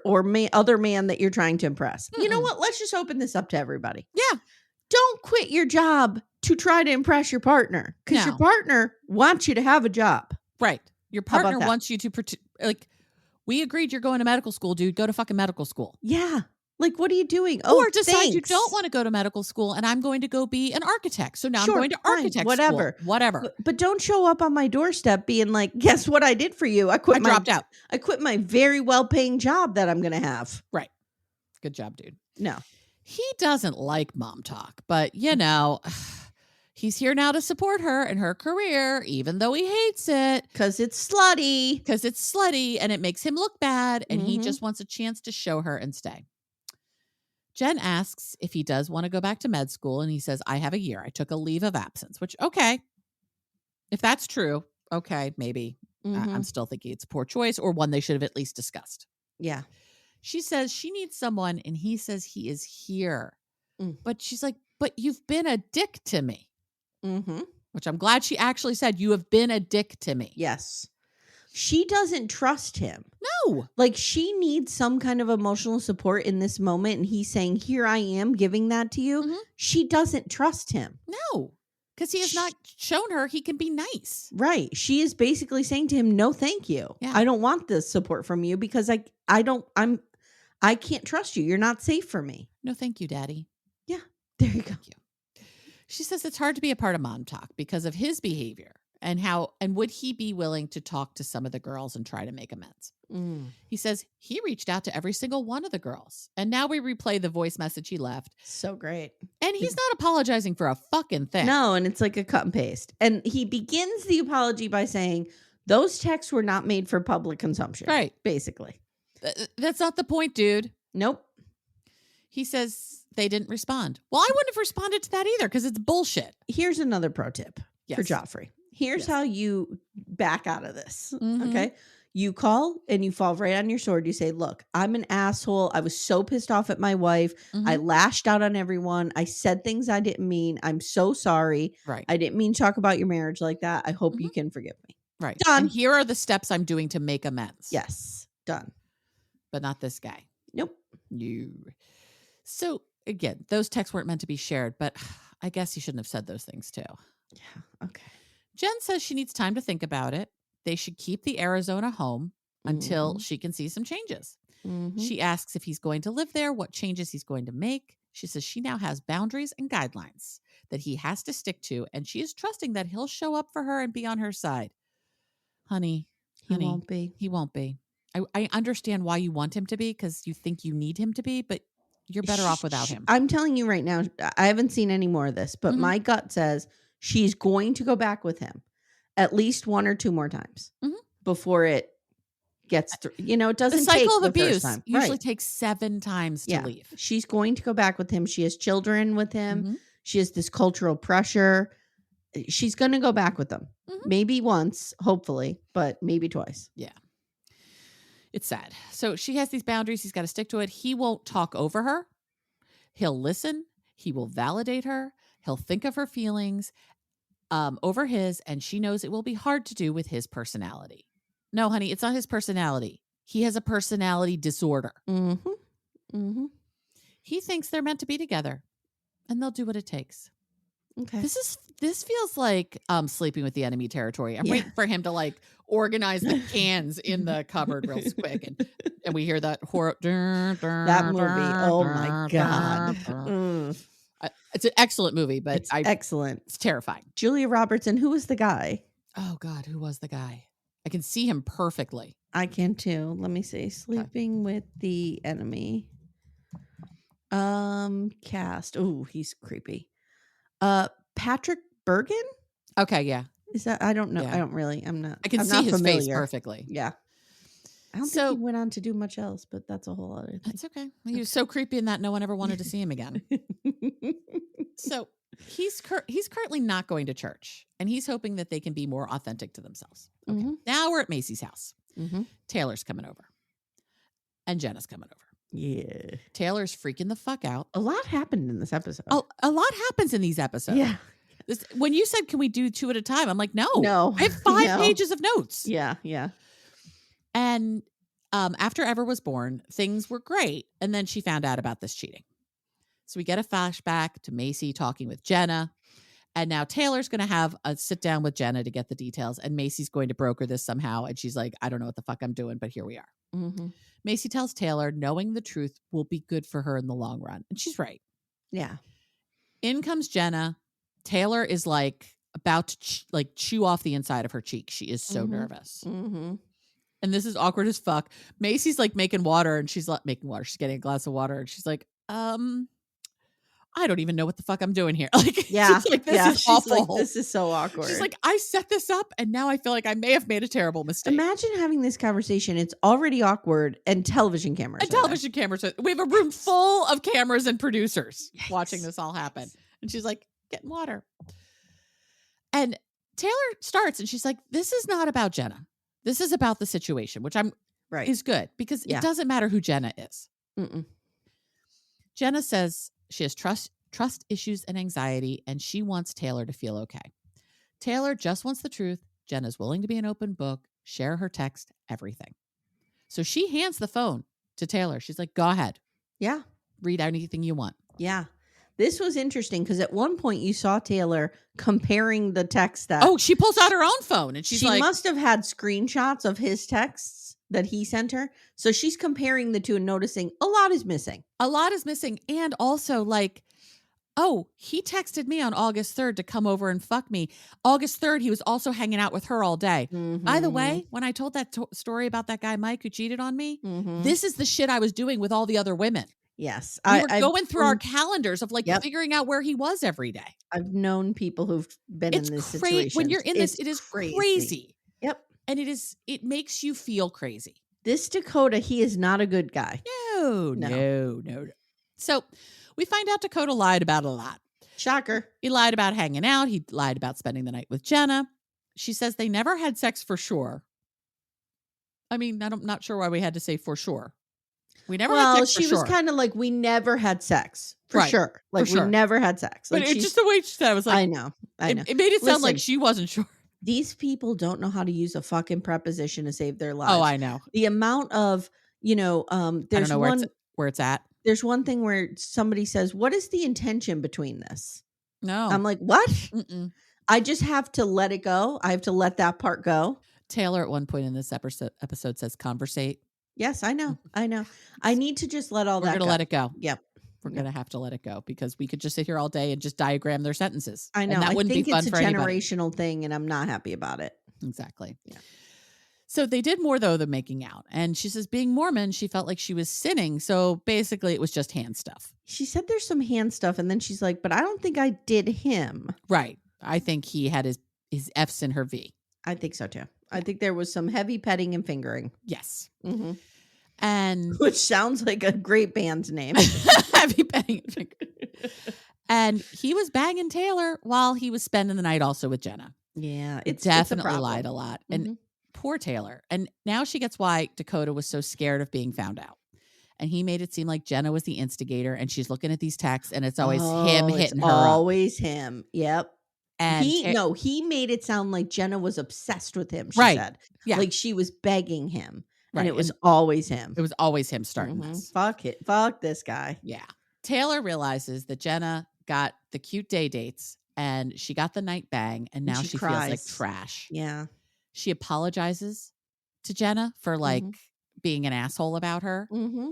other man that you're trying to impress. You know what? Let's just open this up to everybody. Yeah. Don't quit your job to try to impress your partner, because your partner wants you to have a job. Right. Your partner wants you to we agreed you're going to medical school, dude. Go to fucking medical school. Yeah. Like, what are you doing? Or decide you don't want to go to medical school and I'm going to go be an architect. So now I'm going to architect school. Whatever. But don't show up on my doorstep being like, guess what I did for you? I dropped out. I quit my very well-paying job that I'm going to have. Right. Good job, dude. No. He doesn't like MomTok, but he's here now to support her in her career, even though he hates it. Because it's slutty. And it makes him look bad. And he just wants a chance to show her and stay. Jen asks if he does want to go back to med school. And he says, I have a year. I took a leave of absence, which, okay. If that's true, okay, maybe. I'm still thinking it's a poor choice or one they should have at least discussed. Yeah. She says she needs someone. And he says he is here. But she's like, but you've been a dick to me. Which I'm glad she actually said, you have been a dick to me. Yes. She doesn't trust him. No. Like, she needs some kind of emotional support in this moment. And he's saying, here I am giving that to you. She doesn't trust him. No. Because he has not shown her he can be nice. Right. She is basically saying to him, no, thank you. Yeah. I don't want this support from you because I can't trust you. You're not safe for me. No, thank you, Daddy. Yeah. There you go. Thank you. She says it's hard to be a part of MomTok because of his behavior and would he be willing to talk to some of the girls and try to make amends? He says he reached out to every single one of the girls. And now we replay the voice message he left. So great. And he's not apologizing for a fucking thing. No, and it's like a cut and paste. And he begins the apology by saying, those texts were not made for public consumption. Right. Basically. That's not the point, dude. Nope. He says they didn't respond. Well, I wouldn't have responded to that either because it's bullshit. Here's another pro tip for Joffrey. Here's how you back out of this. Okay. You call and you fall right on your sword. You say, look, I'm an asshole. I was so pissed off at my wife. I lashed out on everyone. I said things I didn't mean. I'm so sorry. Right. I didn't mean to talk about your marriage like that. I hope you can forgive me. Right. Done. And here are the steps I'm doing to make amends. Yes. Done. But not this guy. Nope. You. So again, those texts weren't meant to be shared, but I guess you shouldn't have said those things too. Yeah. Okay. Jen says she needs time to think about it. They should keep the Arizona home until she can see some changes. She asks if he's going to live there, what changes he's going to make. She says she now has boundaries and guidelines that he has to stick to, and she is trusting that he'll show up for her and be on her side. Honey, He won't be. He won't be. I understand why you want him to be, because you think you need him to be, but you're better off without him. I'm telling you right now, I haven't seen any more of this, but my gut says she's going to go back with him at least 1 or 2 more times before it gets through. You know, it doesn't the cycle take of the abuse first time. usually Right. takes 7 times to leave. She's going to go back with him. She has children with him. She has this cultural pressure. She's going to go back with them. Maybe once, hopefully, but maybe twice. Yeah. It's sad. So she has these boundaries. He's got to stick to it. He won't talk over her. He'll listen. He will validate her. He'll think of her feelings over his, and she knows it will be hard to do with his personality. No, honey, it's not his personality. He has a personality disorder. He thinks they're meant to be together, and they'll do what it takes. Okay. This feels like Sleeping with the Enemy territory. I'm waiting for him to like organize the cans in the cupboard real quick, and we hear that horror. That movie. Oh my God. It's an excellent movie, but It's excellent. It's terrifying. Julia Roberts, and who was the guy? Oh God, who was the guy? I can see him perfectly. I can too. Let me see. Sleeping with the Enemy. Cast. Oh, he's creepy. Patrick Bergen? Okay, yeah. Is that? I don't know. Yeah. I don't really. I'm not. I can I'm see not his familiar. face perfectly. Yeah. I don't think he went on to do much else, but that's a whole other thing. That's okay. He was so creepy in that no one ever wanted to see him again. So he's currently not going to church, and he's hoping that they can be more authentic to themselves. Okay. Now we're at Macy's house. Taylor's coming over, and Jenna's coming over. Yeah. Taylor's freaking the fuck out. A lot happened in this episode. Oh, a lot happens in these episodes. Yeah. When you said, can we do 2 at a time? I'm like, no. I have 5 pages of notes. Yeah, yeah. And after Ever was born, things were great. And then she found out about this cheating. So we get a flashback to Macy talking with Jenna. And now Taylor's going to have a sit down with Jenna to get the details. And Macy's going to broker this somehow. And she's like, I don't know what the fuck I'm doing, but here we are. Macy tells Taylor knowing the truth will be good for her in the long run. And she's right. Yeah. In comes Jenna. Taylor is like about to chew off the inside of her cheek. She is so nervous. And this is awkward as fuck. Macy's like making water, and she's like making water. She's getting a glass of water, and she's like, I don't even know what the fuck I'm doing here. Like, yeah, she's like, this is awful. Like, this is so awkward. She's like, I set this up, and now I feel like I may have made a terrible mistake. Imagine having this conversation. It's already awkward, and television cameras. We have a room full of cameras and producers watching this all happen. And she's like, getting water. And Taylor starts, and she's like, this is not about Jenna. This is about the situation, which is good, because it doesn't matter who Jenna is. Jenna says she has trust issues and anxiety, and she wants Taylor to feel okay. Taylor just wants the truth. Jenna's willing to be an open book, share her text, everything. So she hands the phone to Taylor. She's like, go ahead. Yeah. Read anything you want. Yeah. This was interesting because at one point you saw Taylor comparing the text that... Oh, she pulls out her own phone, and she's like... She must have had screenshots of his texts that he sent her. So she's comparing the two and noticing a lot is missing. And also like, oh, he texted me on August 3rd to come over and fuck me. August 3rd, he was also hanging out with her all day. By the way, when I told that story about that guy, Mike, who cheated on me, this is the shit I was doing with all the other women. Yes. We were going through our calendars of figuring out where he was every day. I've known people who've been in this situation. When you're in this, it is crazy. Yep. And it makes you feel crazy. This Dakota, he is not a good guy. No. So we find out Dakota lied about a lot. Shocker. He lied about hanging out. He lied about spending the night with Jenna. She says they never had sex for sure. I mean, I'm not sure why we had to say for sure. We never had sex for sure. She was kind of like, we never had sex for sure. Like, we never had sex. Like, but it's just the way she said it. I was like, I know. It made it sound like she wasn't sure. These people don't know how to use a fucking preposition to save their lives. Oh, I know. The amount of, there's where it's at? There's one thing where somebody says, "What is the intention between this?" No. I'm like, "What?" Mm-mm. I just have to let it go. I have to let that part go. Taylor at one point in this episode says conversate. Yes, I know. I know. I need to just let all We're that going to go. let it go. Yep. We're going to have to let it go because we could just sit here all day and just diagram their sentences. I know. And that wouldn't be fun it's a for anybody. generational thing, and I'm not happy about it. Exactly. Yeah. So they did more, though, than making out. And she says, being Mormon, she felt like she was sinning. So basically, it was just hand stuff. She said there's some hand stuff, and then she's like, "But I don't think I did him." Right. I think he had his F's in her V. I think so too. I think there was some heavy petting and fingering. Yes. Mm-hmm. And which sounds like a great band's name. heavy petting and fingering. And he was banging Taylor while he was spending the night also with Jenna. Yeah, It's definitely lied a lot. And poor Taylor. And now she gets why Dakota was so scared of being found out. And he made it seem like Jenna was the instigator, and she's looking at these texts, and it's always him hitting her. Always him. Yep. And he made it sound like Jenna was obsessed with him. She said, yeah, like she was begging him, right. And it was always him. It was always him starting this. Fuck it. Fuck this guy. Yeah. Taylor realizes that Jenna got the cute day dates, and she got the night bang, and now she feels like trash. Yeah. She apologizes to Jenna for being an asshole about her. Mm-hmm.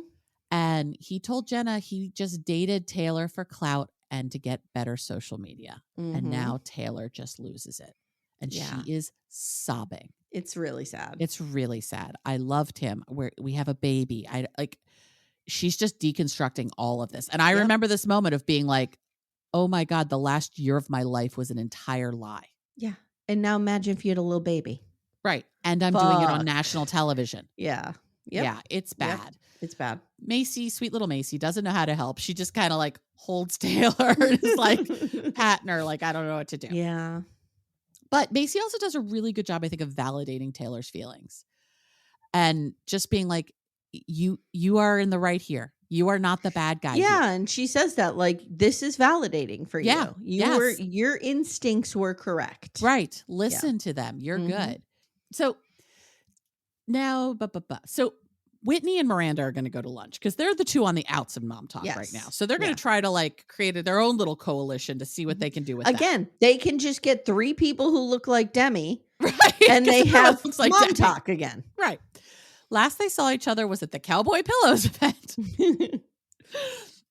And he told Jenna he just dated Taylor for clout and to get better social media. And now Taylor just loses it. And she is sobbing. It's really sad. It's really sad. I loved him. We have a baby. She's just deconstructing all of this. And I remember this moment of being like, oh my God, the last year of my life was an entire lie. Yeah. And now imagine if you had a little baby. Right. And I'm doing it on national television. Yeah. Yep. Yeah. It's bad. Yep. It's bad. Macy, sweet little Macy, doesn't know how to help. She just kind of like holds Taylor and is like patting her like, I don't know what to do. Yeah. But Macy also does a really good job, I think, of validating Taylor's feelings and just being like, you are in the right here. You are not the bad guy. Yeah. here. And she says that like, this is validating for you. Your instincts were correct. Right. Listen to them. You're good. So now, so Whitney and Miranda are going to go to lunch because they're the two on the outs of MomTok right now. So they're going to try to like create their own little coalition to see what they can do with Again, they can just get 3 people who look like Demi, right? And they have like MomTok again. Right. Last they saw each other was at the Cowboy Pillows event.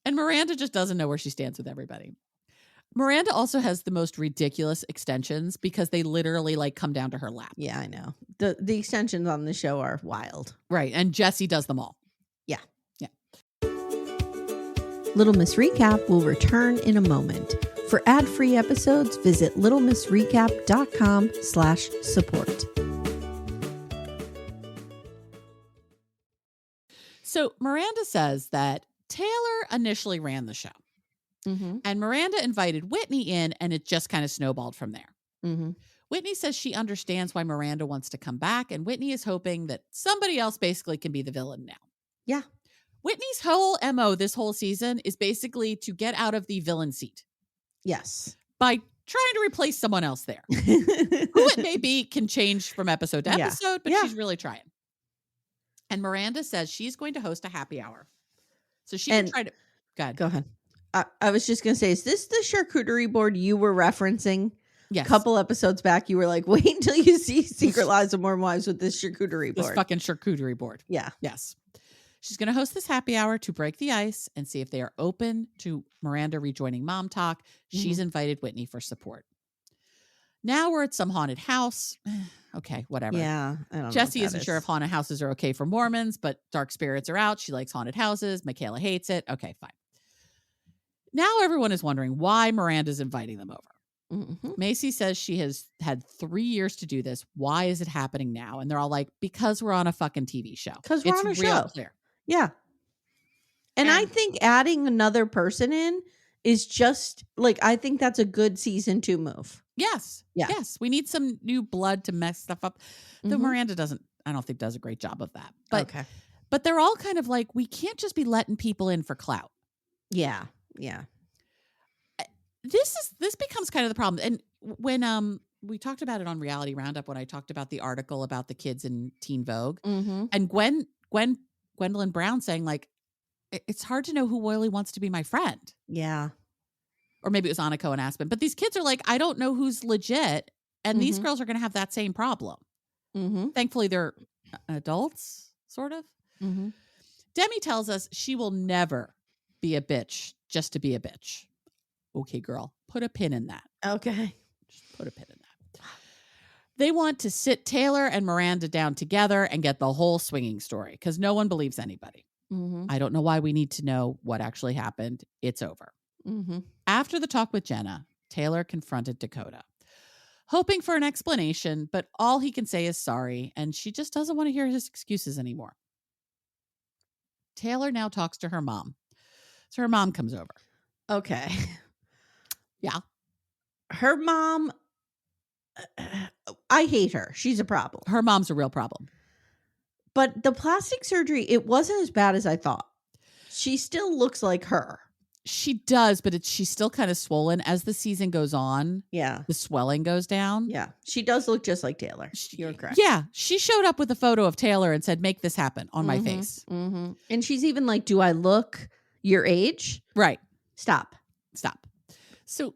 And Miranda just doesn't know where she stands with everybody. Miranda also has the most ridiculous extensions because they literally like come down to her lap. Yeah, I know. The extensions on the show are wild. Right. And Jessie does them all. Yeah. Yeah. Little Miss Recap will return in a moment. For ad-free episodes, visit littlemissrecap.com/support. So Miranda says that Taylor initially ran the show. And Miranda invited Whitney in, and it just kind of snowballed from there. Whitney says she understands why Miranda wants to come back, and Whitney is hoping that somebody else basically can be the villain now. Yeah. Whitney's whole MO this whole season is basically to get out of the villain seat. Yes. By trying to replace someone else there. Who it may be can change from episode to episode, but she's really trying. And Miranda says she's going to host a happy hour. So she can try to... Go ahead. I was just going to say, is this the charcuterie board you were referencing? Yes. A couple episodes back, you were like, wait until you see Secret Lives of Mormon Wives with this charcuterie board. This fucking charcuterie board. Yeah. Yes. She's going to host this happy hour to break the ice and see if they are open to Miranda rejoining MomTok. She's invited Whitney for support. Now we're at some haunted house. Okay, whatever. Yeah. I don't know Jessie isn't sure if haunted houses are okay for Mormons, but dark spirits are out. She likes haunted houses. Michaela hates it. Okay, fine. Now everyone is wondering why Miranda's inviting them over. Macy says she has had 3 years to do this. Why is it happening now? And they're all like, because we're on a fucking TV show. Because we're on a real show. Clear. Yeah. And I think adding another person in is just like, I think that's a good season 2 move. Yes. Yeah. Yes. We need some new blood to mess stuff up. Though Miranda I don't think does a great job of that. But, but they're all kind of like, we can't just be letting people in for clout. Yeah. Yeah. This becomes kind of the problem. And when we talked about it on Reality Roundup, when I talked about the article about the kids in Teen Vogue, and Gwendolyn Brown saying like, it's hard to know who really wants to be my friend. Yeah. Or maybe it was Aniko and Aspen. But these kids are like, I don't know who's legit. And these girls are going to have that same problem. Thankfully, they're adults, sort of. Demi tells us she will never be a bitch just to be a bitch. Okay, girl, put a pin in that. Okay. Just put a pin in that. They want to sit Taylor and Miranda down together and get the whole swinging story because no one believes anybody. I don't know why we need to know what actually happened. It's over. After the talk with Jenna, Taylor confronted Dakota, hoping for an explanation, but all he can say is sorry, and she just doesn't want to hear his excuses anymore. Taylor now talks to her mom. So her mom comes over. Okay. Yeah. Her mom, I hate her. She's a problem. Her mom's a real problem. But the plastic surgery, it wasn't as bad as I thought. She still looks like her. She does, but she's still kind of swollen. As the season goes on, Yeah, the swelling goes down. Yeah. She does look just like Taylor. You're correct. Yeah. She showed up with a photo of Taylor and said, make this happen on my face. And she's even like, do I look your age? Right. Stop. So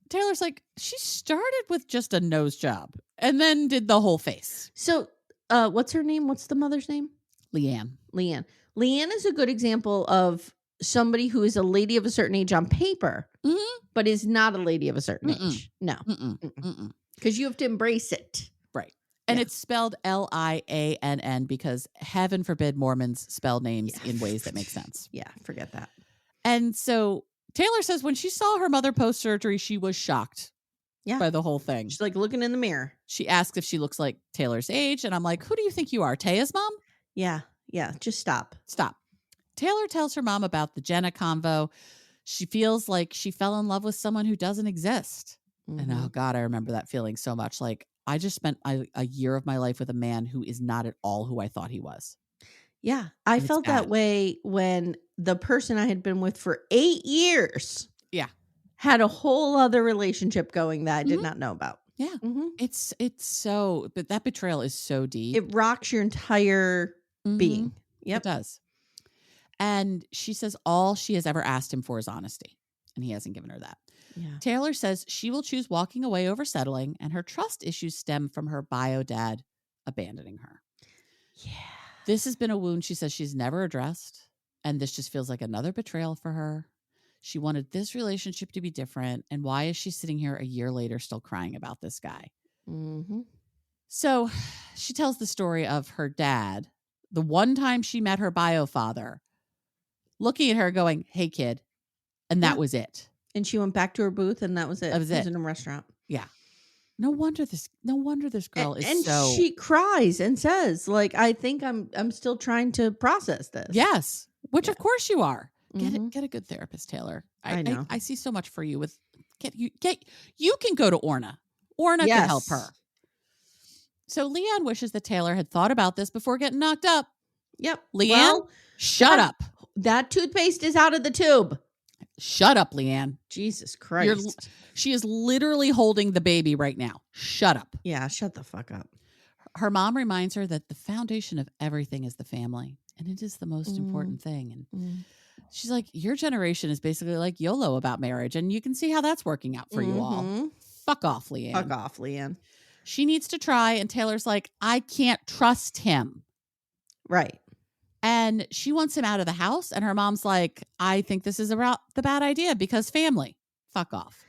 Taylor's like, she started with just a nose job and then did the whole face. So what's her name? What's the mother's name? Leanne. Leanne is a good example of somebody who is a lady of a certain age on paper, but is not a lady of a certain age. No. Because you have to embrace it. Right. And it's spelled Liann because heaven forbid Mormons spell names in ways that make sense. Yeah, forget that. And so Taylor says when she saw her mother post-surgery, she was shocked by the whole thing. She's like looking in the mirror. She asks if she looks like Taylor's age. And I'm like, who do you think you are? Taya's mom? Yeah. Just stop. Taylor tells her mom about the Jenna convo. She feels like she fell in love with someone who doesn't exist. And oh God, I remember that feeling so much. Like I just spent a year of my life with a man who is not at all who I thought he was. Yeah. I felt that way when the person I had been with for 8 years had a whole other relationship going that I did not know about. Yeah. It's so, but that betrayal is so deep. It rocks your entire being. Yep. It does. And she says all she has ever asked him for is honesty. And he hasn't given her that. Yeah. Taylor says she will choose walking away over settling, and her trust issues stem from her bio dad abandoning her. Yeah. This has been a wound she says she's never addressed. And this just feels like another betrayal for her. She wanted this relationship to be different. And why is she sitting here a year later still crying about this guy? So she tells the story of her dad, the one time she met her bio father, looking at her going, hey, kid. And that was it. And she went back to her booth and that was it. That was it. It was in a restaurant. Yeah. No wonder this girl is so. And she cries and says, like, I think I'm still trying to process this. Yes. Which of course you are. Get a good therapist, Taylor. I know. I see so much for you with you can go to Orna. Orna can help her. So Leanne wishes that Taylor had thought about this before getting knocked up. Yep. Leanne, shut up. That toothpaste is out of the tube. Shut up, Leanne. Jesus Christ. She is literally holding the baby right now. Shut up. Yeah, shut the fuck up. Her mom reminds her that the foundation of everything is the family, and it is the most important thing. And she's like, your generation is basically like YOLO about marriage, and you can see how that's working out for you all. Fuck off, Leanne. Fuck off, Leanne. She needs to try, and Taylor's like, I can't trust him. Right. And she wants him out of the house. And her mom's like, I think this is about the bad idea because family. Fuck off.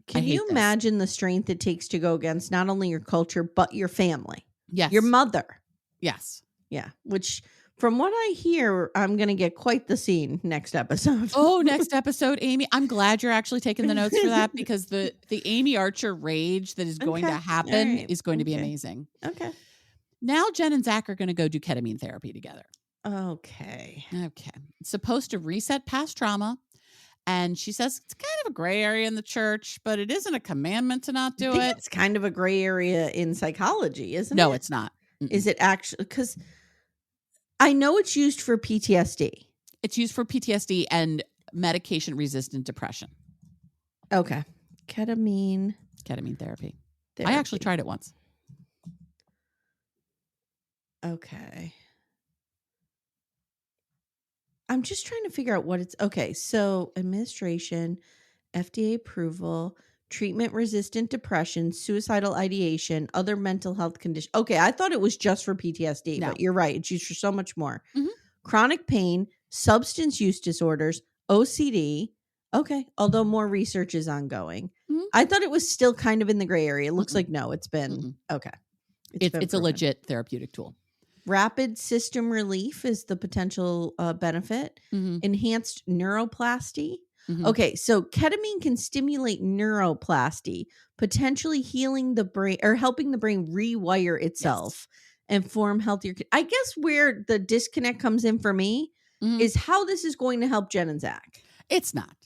Can you imagine the strength it takes to go against not only your culture, but your family? Yes. Your mother. Yes. Yeah. Which, from what I hear, I'm going to get quite the scene next episode. Oh, next episode, Amy. I'm glad you're actually taking the notes for that because the Amy Archer rage that is going to happen is going to be amazing. Okay. Now Jen and Zach are going to go do ketamine therapy together. Okay. It's supposed to reset past trauma. And she says it's kind of a gray area in the church, but it isn't a commandment to not do it. It's kind of a gray area in psychology, isn't it? No, it's not. Is it actually? Because I know it's used for PTSD. It's used for PTSD and medication-resistant depression. Okay. Ketamine therapy. I actually tried it once. Okay. I'm just trying to figure out what it's okay. So administration, FDA approval, treatment-resistant depression, suicidal ideation, other mental health conditions. Okay, I thought it was just for PTSD, No. but you're right. It's used for so much more. Mhm. Chronic pain, substance use disorders, OCD. Okay, although more research is ongoing. Mhm. I thought it was still kind of in the gray area. It looks Mm-mm. like no, it's been Mm-mm. okay. It's been a proven. legit therapeutic tool. Rapid system relief is the potential benefit. Mm-hmm. Enhanced neuroplasty. Mm-hmm. Okay, so ketamine can stimulate neuroplasty, potentially healing the brain or helping the brain rewire itself and form healthier. I guess where the disconnect comes in for me Mhm. is how this is going to help Jen and Zach. It's not.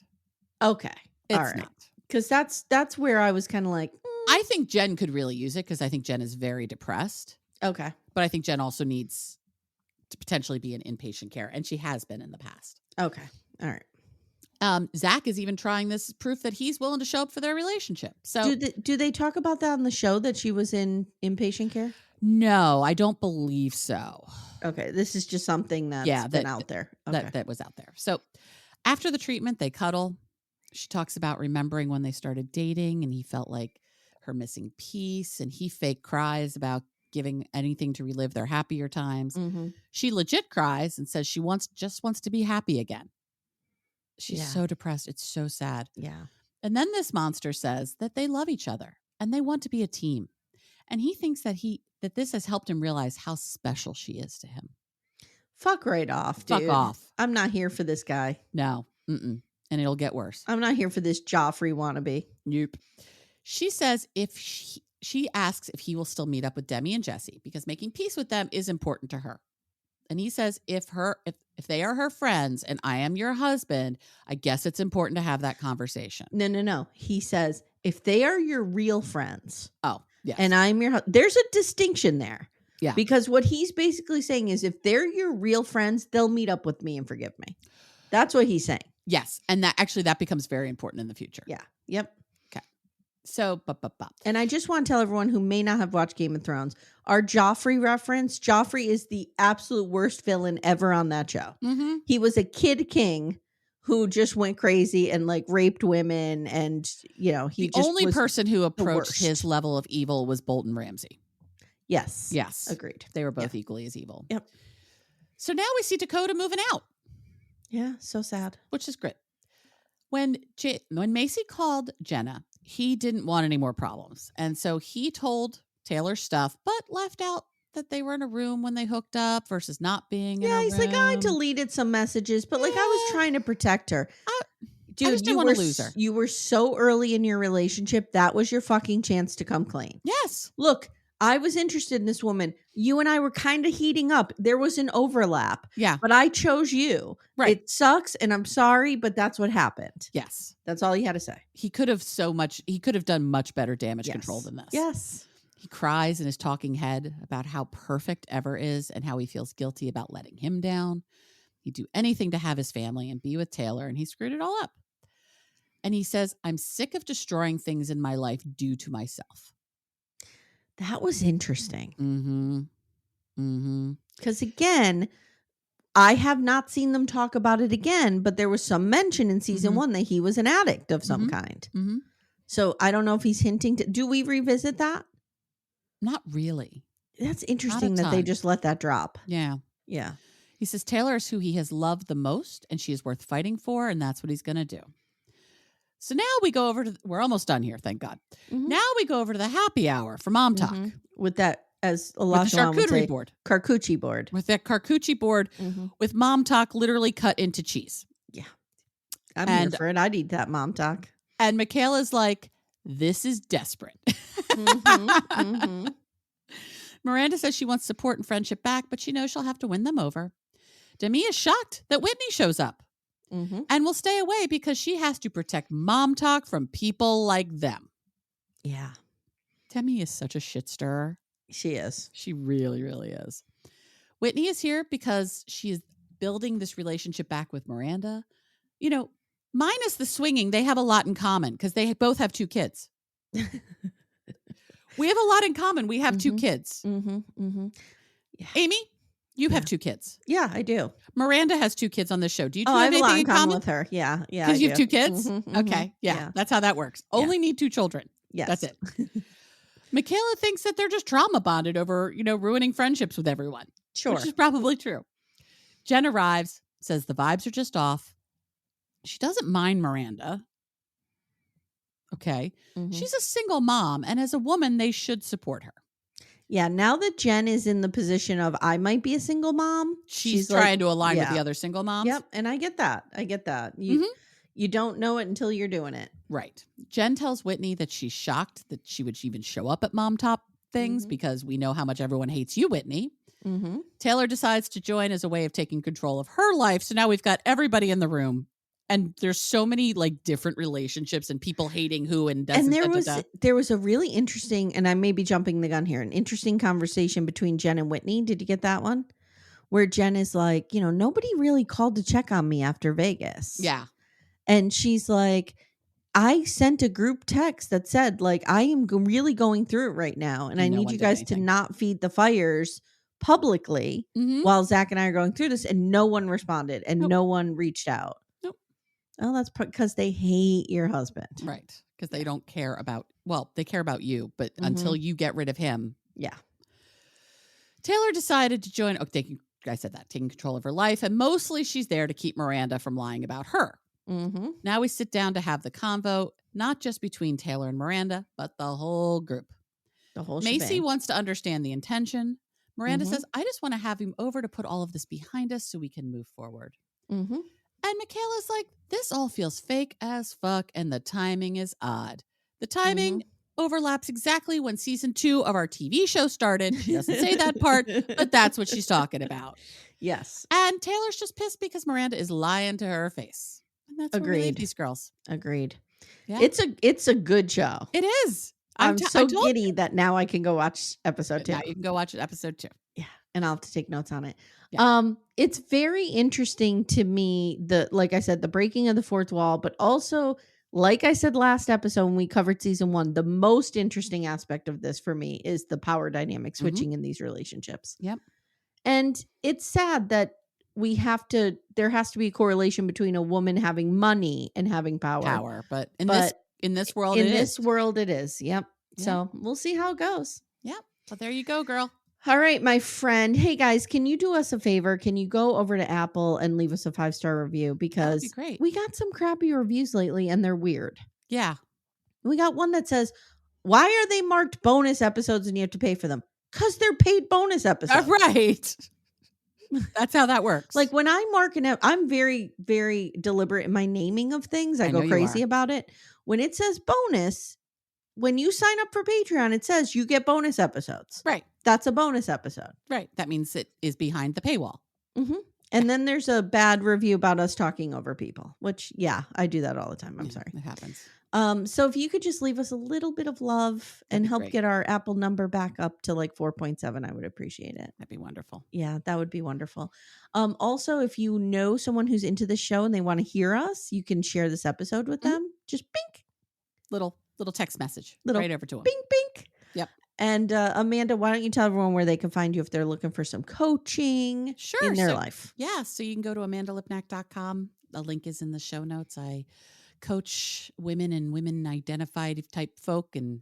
Okay, It's all right, not. because that's where I was kind of like, I think Jen could really use it because I think Jen is very depressed. okay, But I think Jen also needs to potentially be in inpatient care, and she has been in the past. okay, all right. Zach is even trying this proof that he's willing to show up for their relationship. So Do they talk about that on the show that she was in inpatient care? no, I don't believe so. Okay, this is just something that's been out there. Okay. That was out there. So after the treatment, they cuddle. She talks about remembering when they started dating, and he felt like her missing piece, and he fake cries about giving anything to relive their happier times. Mm-hmm. She legit cries and says she just wants to be happy again. She's so depressed. It's so sad. Yeah. And then this monster says that they love each other and they want to be a team. And he thinks that this has helped him realize how special she is to him. Fuck right off, dude. Fuck off. I'm not here for this guy. No. Mm-mm. And it'll get worse. I'm not here for this Joffrey wannabe. Nope. She says if she asks if he will still meet up with Demi and Jesse because making peace with them is important to her. And he says if they are her friends and I am your husband, I guess it's important to have that conversation. No. He says if they are your real friends. Oh, yes. And I'm your there's a distinction there. Yeah. Because what he's basically saying is if they're your real friends, they'll meet up with me and forgive me. That's what he's saying. Yes. And that becomes very important in the future. Yeah. Yep. So, and I just want to tell everyone who may not have watched Game of Thrones, our Joffrey reference, Joffrey is the absolute worst villain ever on that show. Mm-hmm. He was a kid king who just went crazy and like raped women. And, he the just only was person who approached worst. his level of evil was Bolton Ramsay. Yes. Yes. Agreed. They were both equally as evil. Yep. So now we see Dakota moving out. Yeah. So sad. Which is great. When Macy called Jenna, he didn't want any more problems. And so he told Taylor stuff, but left out that they were in a room when they hooked up versus not being in a room. Yeah, he's like, I deleted some messages, but like I was trying to protect her. Dude, I just didn't want to lose her. You were so early in your relationship. That was your fucking chance to come clean. Yes. Look, I was interested in this woman. You and I were kind of heating up. There was an overlap. Yeah. But I chose you. Right. It sucks and I'm sorry, but that's what happened. Yes. That's all he had to say. He could have done much better damage control than this. Yes. He cries in his talking head about how perfect Ever is and how he feels guilty about letting him down. He'd do anything to have his family and be with Taylor, and he screwed it all up. And he says, I'm sick of destroying things in my life due to myself. That was interesting. Mm-hmm. Mm-hmm. Because again, I have not seen them talk about it again, but there was some mention in season 1 that he was an addict of some kind. Mm-hmm. So I don't know if he's hinting to. Do we revisit that? Not really. That's interesting that they just let that drop. Yeah. Yeah. He says Taylor is who he has loved the most and she is worth fighting for, and that's what he's going to do. So now we go over to, we're almost done here, thank God. Mm-hmm. Now we go over to the happy hour for MomTok. With that, as a With lot the charcuterie board. Charcuterie board. With that charcuterie board with MomTok literally cut into cheese. Yeah. I'm here for it. I'd eat that MomTok. And Michaela's like, this is desperate. Miranda says she wants support and friendship back, but she knows she'll have to win them over. Demi is shocked that Whitney shows up and will stay away because she has to protect MomTok from people like them. Yeah. Demi is such a shit stirrer. She is. She really, really is. Whitney is here because she is building this relationship back with Miranda. You know, minus the swinging, they have a lot in common because they both have 2 kids. We have a lot in common. We have 2 kids. Yeah. Amy, You have 2 kids. Yeah, I do. Miranda has 2 kids on this show. Do you two I have have a lot anything in in common with her. Yeah. because you have 2 kids? Okay. Yeah, Yeah. that's how that works. Only need 2 children. Yes. That's it. Michaela thinks that they're just trauma bonded over, ruining friendships with everyone. Sure. Which is probably true. Jen arrives, says the vibes are just off. She doesn't mind Miranda. Okay. She's a single mom, and as a woman, they should support her. Yeah, now that Jen is in the position of I might be a single mom, she's trying to align with the other single moms. Yep, and I get that. You don't know it until you're doing it. Right. Jen tells Whitney that she's shocked that she would even show up at MomTok things because we know how much everyone hates you, Whitney. Taylor decides to join as a way of taking control of her life. So now we've got everybody in the room. And there's so many different relationships and people hating who and doesn't. And there was a really interesting, and I may be jumping the gun here, an interesting conversation between Jen and Whitney. Did you get that one? Where Jen is like, nobody really called to check on me after Vegas. Yeah. And she's like, I sent a group text that said, I am really going through it right now. And I need you guys to not feed the fires publicly while Zach and I are going through this. And no one responded and no one reached out. Oh, that's because they hate your husband. Right. Because they don't care about, they care about you, but until you get rid of him. Yeah. Taylor decided to join. I said that, taking control of her life. And mostly she's there to keep Miranda from lying about her. Now we sit down to have the convo, not just between Taylor and Miranda, but the whole group. The whole Macy shebang. wants to understand the intention. Miranda says, I just want to have him over to put all of this behind us so we can move forward. And Michaela's like, this all feels fake as fuck, and the timing is odd. The timing overlaps exactly when season 2 of our TV show started. She doesn't say that part, but that's what she's talking about. Yes. And Taylor's just pissed because Miranda is lying to her face. And that's Agreed. These girls. Agreed. Yeah. It's a good show. It is. I'm so giddy that now I can go watch episode 2. Now you can go watch episode 2. Yeah. And I'll have to take notes on it. Yeah. It's very interesting to me, like I said, the breaking of the fourth wall, but also, like I said last episode when we covered season 1, the most interesting aspect of this for me is the power dynamic switching in these relationships. Yep. And it's sad that there has to be a correlation between a woman having money and having power. But in this world, it is. Yep. Yeah. So we'll see how it goes. Yep. So there you go, girl. All right, my friend. Hey guys, can you do us a favor? Can you go over to Apple and leave us a 5-star review? Because be great. We got some crappy reviews lately and they're weird. Yeah. We got one that says, why are they marked bonus episodes and you have to pay for them? Because they're paid bonus episodes. Right. That's how that works. Like when I mark I'm very, very deliberate in my naming of things. I go crazy about it. When it says bonus, when you sign up for Patreon, it says you get bonus episodes. Right. That's a bonus episode. Right. That means it is behind the paywall. And then there's a bad review about us talking over people, which, I do that all the time. I'm sorry. It happens. So if you could just leave us a little bit of love and help get our Apple number back up to 4.7, I would appreciate it. That'd be wonderful. Yeah, that would be wonderful. Also, if you know someone who's into this show and they want to hear us, you can share this episode with them. Just bink. Little text message right over to them. Bink, bink. Yep. And Amanda, why don't you tell everyone where they can find you if they're looking for some coaching in their life? Yeah. So you can go to amandalipnack.com. The link is in the show notes. I coach women and women identified type folk and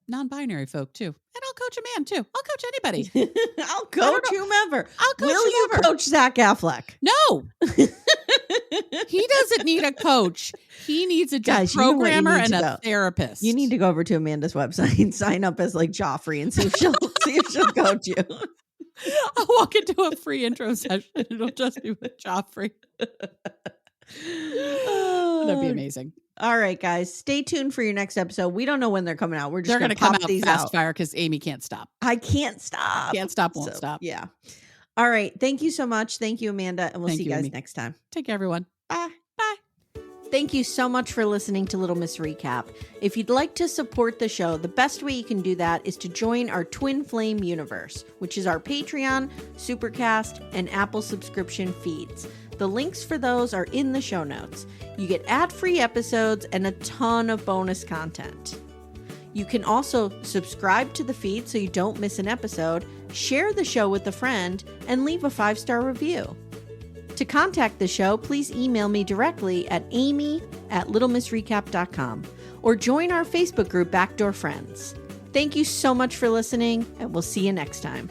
non-binary folk too. And I'll coach a man too. I'll coach anybody. I'll coach whomever. I'll coach Will whomever. you coach Zach Affleck? No. He doesn't need a coach. He needs a programmer and a therapist. You need to go over to Amanda's website and sign up as Joffrey and see if she'll coach you. I'll walk into a free intro session. It'll just be with Joffrey. That'd be amazing. All right, guys, stay tuned for your next episode. We don't know when they're coming out. We're just going to come pop out these fast fire because Amy can't stop. I can't stop. Can't stop, won't stop. Yeah. All right. Thank you so much. Thank you, Amanda. And we'll see you guys next time. Take care, everyone. Bye. Bye. Thank you so much for listening to Little Miss Recap. If you'd like to support the show, the best way you can do that is to join our Twin Flame universe, which is our Patreon, Supercast, and Apple subscription feeds. The links for those are in the show notes. You get ad-free episodes and a ton of bonus content. You can also subscribe to the feed so you don't miss an episode, share the show with a friend, and leave a 5-star review. To contact the show, please email me directly at amy@littlemissrecap.com or join our Facebook group Backdoor Friends. Thank you so much for listening, and we'll see you next time.